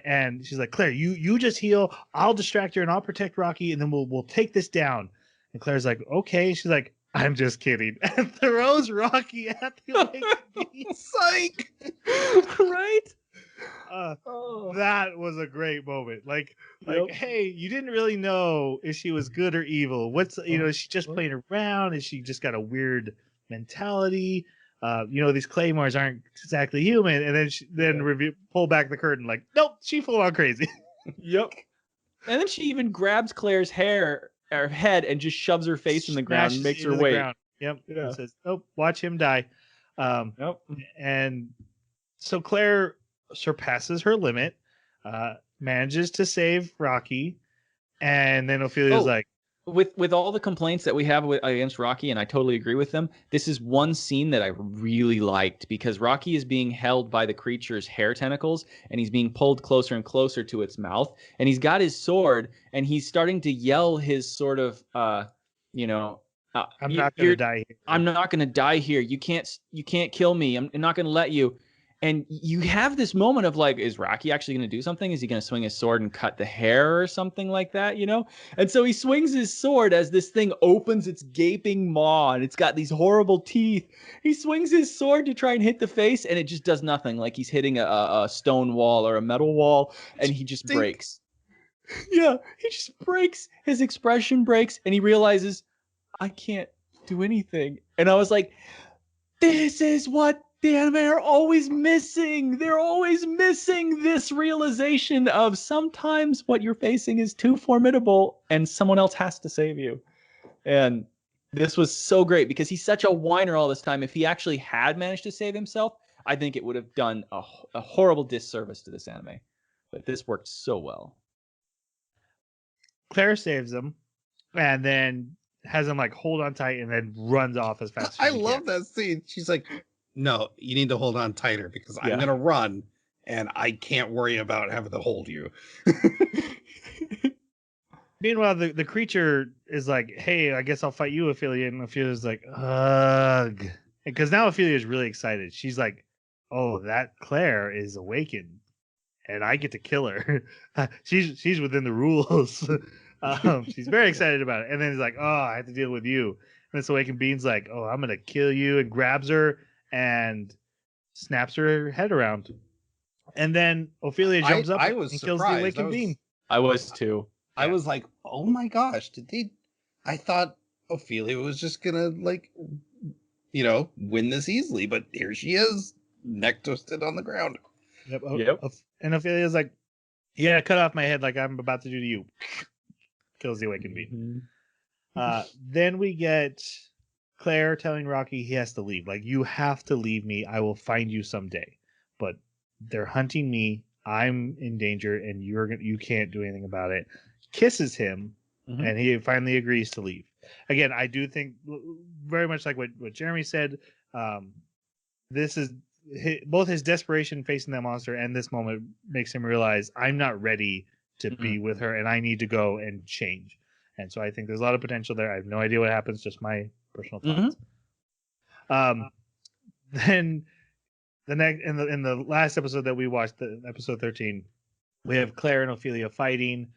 And she's like, "Claire, you just heal. I'll distract her and I'll protect Rocky, and then we'll take this down." And Claire's like, "Okay." She's like, "I'm just kidding," and throws Rocky at the awakening. Psych. Right? That was a great moment. Like, hey, you didn't really know if she was good or evil. What's, is she just playing around? Is she just got a weird mentality? These Claymores aren't exactly human. And then pull back the curtain, like, nope, she full on crazy. Yep. And then she even grabs Claire's head and just shoves her face in the ground and makes her wait. Ground. Yep. Yeah. And says, "Nope, watch him die." Yep. And so Claire surpasses her limit, manages to save Rocky, and then Ophelia's like, with all the complaints that we have against Rocky, and I totally agree with them, this is one scene that I really liked, because Rocky is being held by the creature's hair tentacles, and he's being pulled closer and closer to its mouth, and he's got his sword, and he's starting to yell his sort of, "I'm not going to die here. I'm not going to die here. You can't kill me. I'm not going to let you." And you have this moment of like, is Rocky actually going to do something? Is he going to swing his sword and cut the hair or something like that, And so he swings his sword as this thing opens its gaping maw, and it's got these horrible teeth. He swings his sword to try and hit the face, and it just does nothing, like he's hitting a stone wall or a metal wall, and he just breaks. Yeah, he just breaks. His expression breaks, and he realizes, I can't do anything. And I was like, this is what the anime are always missing. They're always missing this realization of sometimes what you're facing is too formidable and someone else has to save you. And this was so great because he's such a whiner all this time. If he actually had managed to save himself, I think it would have done a horrible disservice to this anime. But this worked so well. Claire saves him and then has him like hold on tight and then runs off as fast as I love that scene. She's like, "No, you need to hold on tighter because I'm going to run and I can't worry about having to hold you." Meanwhile, the creature is like, "Hey, I guess I'll fight you, Ophelia." And Ophelia's like, "Ugh." Because now Ophelia is really excited. She's like, "Oh, that Claire is awakened and I get to kill her." She's within the rules. She's very excited about it. And then he's like, "Oh, I have to deal with you." And this awakened being's like, "Oh, I'm going to kill you," and grabs her and snaps her head around. And then Ophelia jumps up and kills the awakened being. I was too. I was like, "Oh my gosh, I thought Ophelia was just gonna win this easily, but here she is, neck twisted on the ground." Yep. And Ophelia's like, "Yeah, cut off my head like I'm about to do to you." Kills the awakened being. Then we get Claire telling Rocky he has to leave. Like, "You have to leave me. I will find you someday. But they're hunting me. I'm in danger, and you can't do anything about it." Kisses him, and he finally agrees to leave. Again, I do think very much like what Jeremy said. This is both his desperation facing that monster and this moment makes him realize I'm not ready to be with her, and I need to go and change. And so I think there's a lot of potential there. I have no idea what happens, just my personal thoughts. Then the next in the last episode that we watched, episode 13, we have Claire and Ophelia fighting.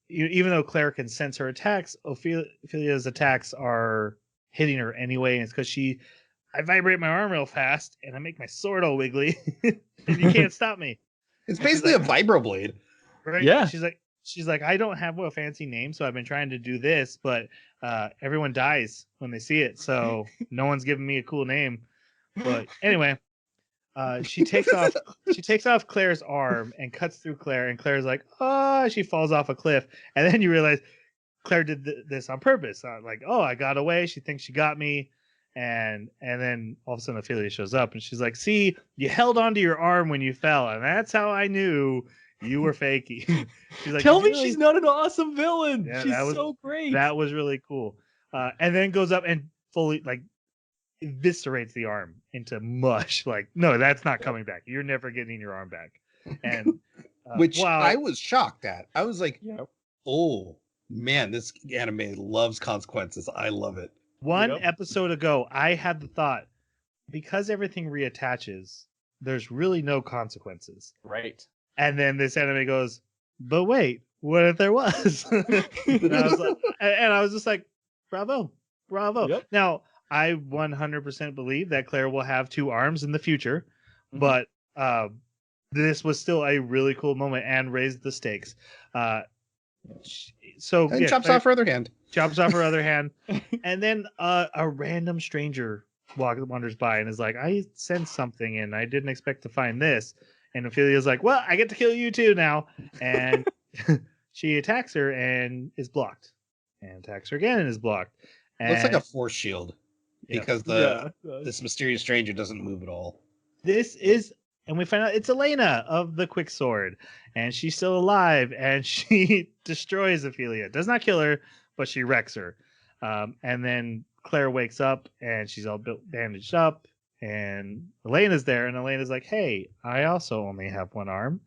Even though Claire can sense her attacks, Ophelia's attacks are hitting her anyway, and it's because I vibrate my arm real fast and I make my sword all wiggly, and you can't stop me. It's basically a vibroblade, right? Yeah. She's like, "I don't have a fancy name, so I've been trying to do this, but everyone dies when they see it, so no one's giving me a cool name." But anyway, she takes off Claire's arm and cuts through Claire, and Claire's like, "Oh!" She falls off a cliff, and then you realize Claire did this on purpose. Like, "Oh, I got away." She thinks she got me, and then all of a sudden Ophelia shows up, and she's like, "See, you held onto your arm when you fell, and that's how I knew you were fakey." She's like, "Tell me she's not an awesome villain. Yeah, she's so great." That was really cool. And then goes up and fully like eviscerates the arm into mush. Like, no, that's not coming back. You're never getting your arm back. And which I was shocked at. I was like, oh man, this anime loves consequences. I love it. One episode ago, I had the thought, because everything reattaches, there's really no consequences. Right. And then this anime goes, but wait, what if there was? and I was just like, bravo. Yep. Now, I 100% believe that Claire will have 2 arms in the future, but this was still a really cool moment and raised the stakes. So and chops off her other hand. Chops off her other hand, and then a random stranger wanders by and is like, "I sensed something, and I didn't expect to find this." And Ophelia's like, "Well, I get to kill you too now," and she attacks her and is blocked, and attacks her again and is blocked. And looks like a force shield because this mysterious stranger doesn't move at all. This is, and we find out it's Elena of the Quick Sword, and she's still alive, and she destroys Ophelia. Does not kill her, but she wrecks her. And then Claire wakes up, and she's all bandaged up, and Elena's there, and Elena's like, "Hey, I also only have 1 arm,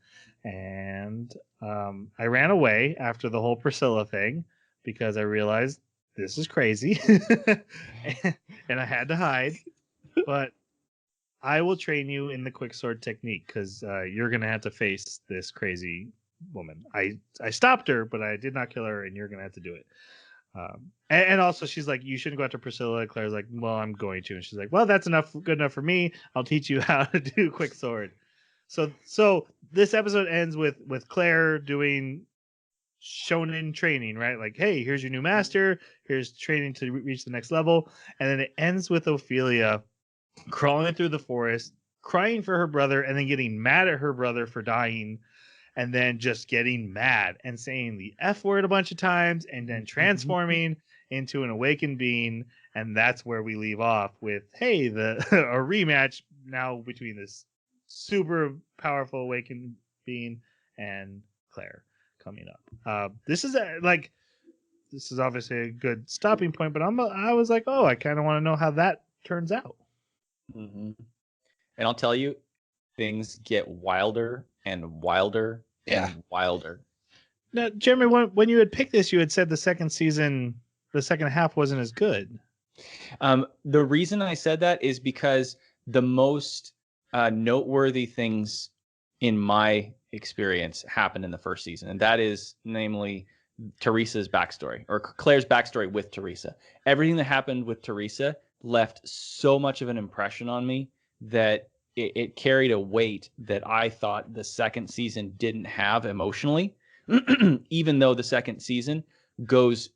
and I ran away after the whole Priscilla thing because I realized this is crazy, and I had to hide, but I will train you in the quick sword technique because you're going to have to face this crazy woman. I stopped her, but I did not kill her, and you're going to have to do it." And also she's like, "You shouldn't go after Priscilla." Claire's like, "Well, I'm going to." And she's like, "Well, that's good enough for me. I'll teach you how to do quick sword." So this episode ends with Claire doing shonen training, right? Like, hey, here's your new master. Here's training to reach the next level. And then it ends with Ophelia crawling through the forest, crying for her brother, and then getting mad at her brother for dying, and then just getting mad and saying the F word a bunch of times, and then transforming into an awakened being. And that's where we leave off with, hey, a rematch now between this super powerful awakened being and Claire coming up. This is obviously a good stopping point, but I was like, oh, I kind of want to know how that turns out. And I'll tell you, things get wilder and wilder and wilder. Now, Jeremy, when you had picked this, you had said the second half wasn't as good. The reason I said that is because the most noteworthy things in my experience happened in the first season, and that is namely Teresa's backstory, or Claire's backstory with Teresa. Everything that happened with Teresa left so much of an impression on me that it carried a weight that I thought the second season didn't have emotionally, even though the second season goes,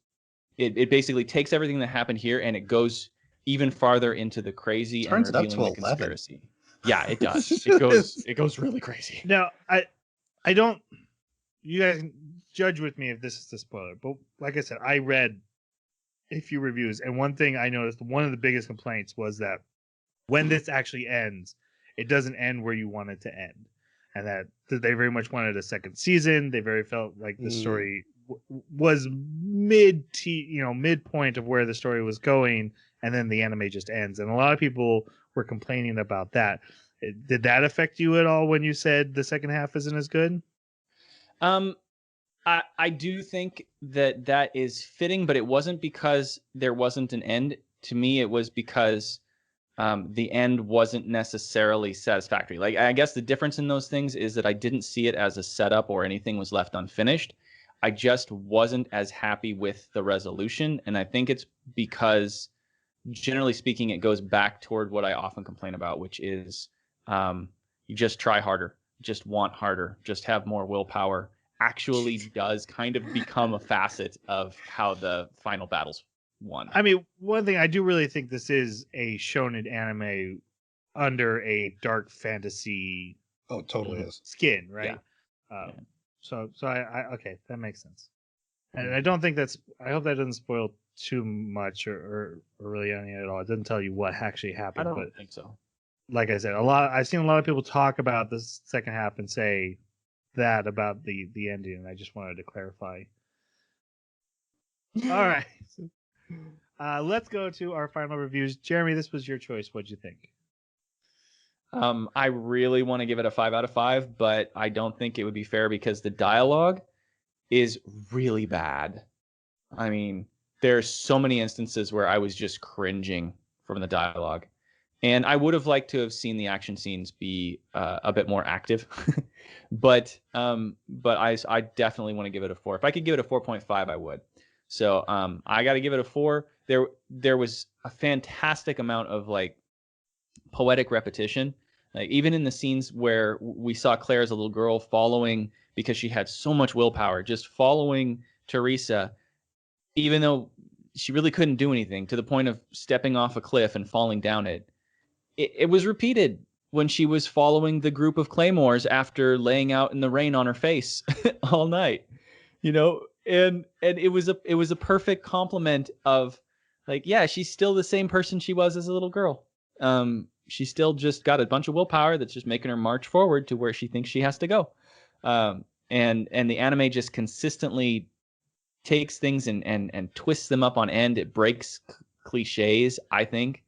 it basically takes everything that happened here and it goes even farther into the crazy and revealing the conspiracy. Yeah, it does. It goes really crazy. Now, I don't, you guys can judge with me if this is a spoiler, but like I said, I read a few reviews, and one thing I noticed, one of the biggest complaints was that when this actually ends, it doesn't end where you want it to end, and that they very much wanted a second season. They very felt like the story was midpoint of where the story was going, and then the anime just ends. And a lot of people were complaining about that. Did that affect you at all when you said the second half isn't as good? I do think that is fitting, but it wasn't because there wasn't an end. To me, it was because the end wasn't necessarily satisfactory. Like, I guess the difference in those things is that I didn't see it as a setup or anything was left unfinished. I just wasn't as happy with the resolution. And I think it's because, generally speaking, it goes back toward what I often complain about, which is you just try harder, just want harder, just have more willpower. Actually does kind of become a facet of how the final battles won. I mean, one thing I do really think this is a shonen anime under a dark fantasy skin, right? Yeah. So I okay, that makes sense. And I don't think I hope that doesn't spoil too much or really any at all. It doesn't tell you what actually happened. I don't think so. Like I said, I've seen a lot of people talk about this second half and say that about the ending, and I just wanted to clarify. All right. Let's go to our final reviews. Jeremy, this was your choice. What'd you think? I really want to give it a 5 out of 5, but I don't think it would be fair because the dialogue is really bad. I mean, there's so many instances where I was just cringing from the dialogue. And I would have liked to have seen the action scenes be a bit more active. but I definitely want to give it a 4. If I could give it a 4.5, I would. So I got to give it a 4. There was a fantastic amount of like poetic repetition. Like even in the scenes where we saw Claire as a little girl following, because she had so much willpower, just following Teresa, even though she really couldn't do anything, to the point of stepping off a cliff and falling down it. It was repeated when she was following the group of Claymores after laying out in the rain on her face all night, you know, and it was a perfect complement of like, yeah, she's still the same person she was as a little girl. She still just got a bunch of willpower that's just making her march forward to where she thinks she has to go. And the anime just consistently takes things and twists them up on end. It breaks cliches, I think.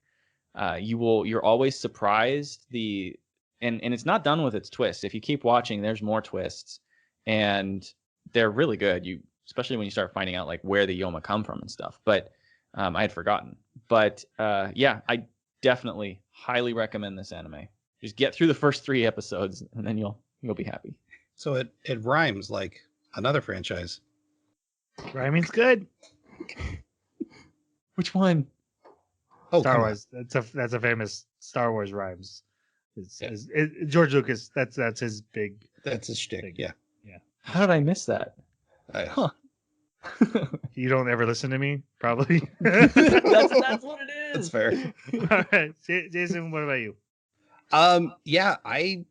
You're always surprised and it's not done with its twists. If you keep watching, there's more twists, and they're really good. Especially when you start finding out like where the Yoma come from and stuff. But I had forgotten. But yeah, I definitely highly recommend this anime. Just get through the first 3 episodes, and then you'll be happy. So it rhymes like another franchise. Rhyming's good. Which one? Oh, Star Wars. That's a famous Star Wars rhymes. George Lucas. That's his big. That's his shtick. Thing. Yeah. How did I miss that? Huh. You don't ever listen to me, probably. that's what it is. That's fair. All right, Jason. What about you? Yeah, I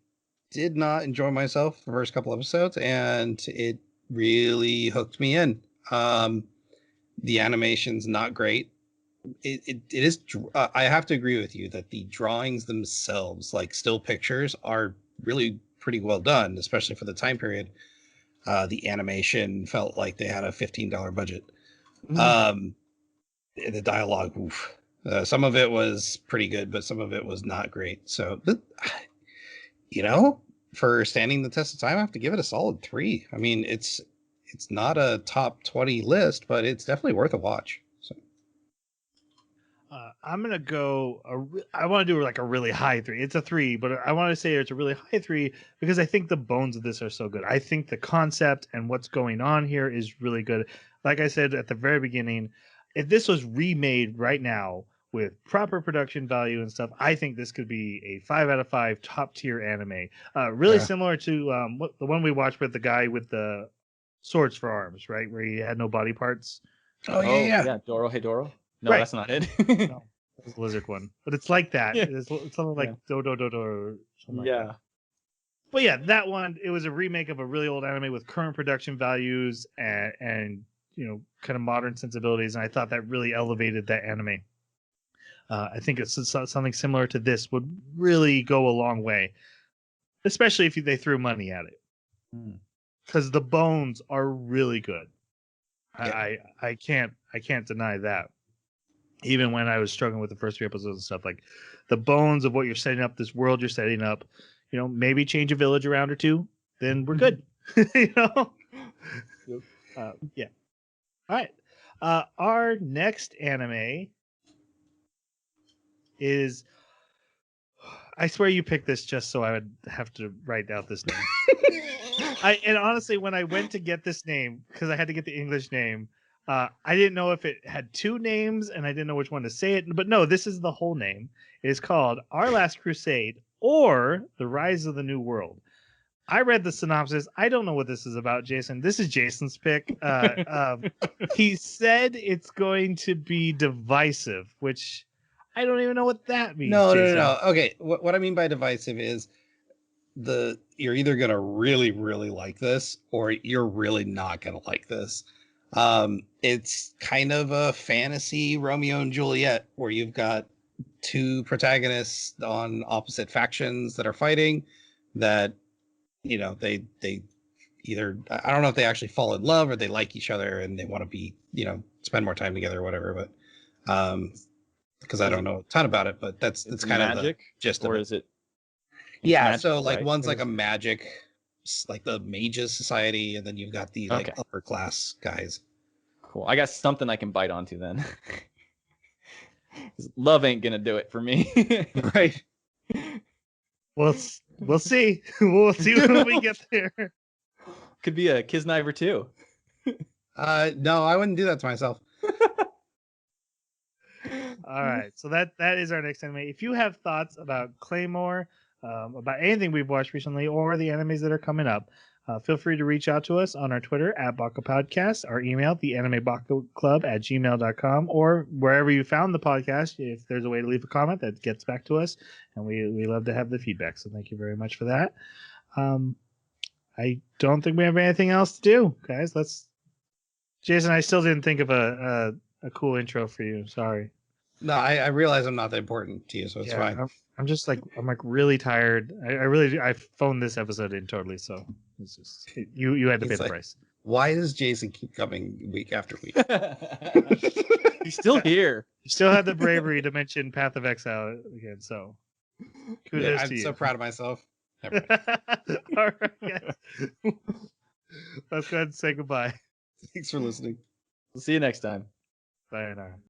did not enjoy myself the first couple episodes, and it really hooked me in. The animation's not great. It is. I have to agree with you that the drawings themselves, like still pictures, are really pretty well done, especially for the time period. The animation felt like they had a $15 budget. The dialogue, oof. Some of it was pretty good, but some of it was not great. So, you know, for standing the test of time, I have to give it a solid 3. I mean, it's not a top 20 list, but it's definitely worth a watch. So. I'm gonna go. I want to do like a really high 3. It's a 3, but I want to say it's a really high 3 because I think the bones of this are so good. I think the concept and what's going on here is really good. Like I said at the very beginning, if this was remade right now with proper production value and stuff, I think this could be a 5 out of 5 top tier anime. Really similar to the one we watched with the guy with the swords for arms, right, where he had no body parts. Oh yeah. Doro Hedoro. No, Right. That's not it. No, that's the lizard one, but it's like that. Yeah. It's something like do do do do. Like yeah. that. But yeah, that one, it was a remake of a really old anime with current production values and you know, kind of modern sensibilities, and I thought that really elevated that anime. I think it's something similar to this would really go a long way, especially if they threw money at it, because the bones are really good. Yeah. I can't deny that. Even when I was struggling with the first 3 episodes and stuff, like the bones of what you're setting up, this world you're setting up, you know, maybe change a village around or 2, then we're good. You know? Yeah. All right. Our next anime is, I swear you picked this just so I would have to write out this name. And honestly, when I went to get this name, because I had to get the English name, I didn't know if it had 2 names and I didn't know which one to say it. But no, this is the whole name. It is called Our Last Crusade or The Rise of the New World. I read the synopsis. I don't know what this is about, Jason. This is Jason's pick. He said it's going to be divisive, which I don't even know what that means. No. Okay, what I mean by divisive is you're either gonna really, really like this, or you're really not gonna like this. It's kind of a fantasy Romeo and Juliet, where you've got 2 protagonists on opposite factions that are fighting. That, you know, they either, I don't know if they actually fall in love or they like each other and they want to be, you know, spend more time together or whatever. Because I don't know a ton about it, but that's kind of the gist of it. Or is it? Yeah, magic, so like right? one's like a magic, like the Mages Society, and then you've got the like upper class guys. Cool. I got something I can bite onto then. Love ain't gonna do it for me. Right. We'll see. We'll see when we get there. Could be a Kisniver too. No, I wouldn't do that to myself. All right, so that is our next anime. If you have thoughts about Claymore, about anything we've watched recently, or the animes that are coming up, feel free to reach out to us on our Twitter at Baka Podcast, our email, theanimebakaclub@gmail.com, or wherever you found the podcast. If there's a way to leave a comment, that gets back to us, and we love to have the feedback. So thank you very much for that. I don't think we have anything else to do, guys. Jason, I still didn't think of a cool intro for you. Sorry. No, I realize I'm not that important to you, so it's fine. I'm just like really tired. I phoned this episode in totally, so it's just you had to pay the price. Why does Jason keep coming week after week? He's still here. You still had the bravery to mention Path of Exile again, so kudos to you. I'm so proud of myself. All right, guys. Let's go ahead and say goodbye. Thanks for listening. We'll see you next time. Sayonara.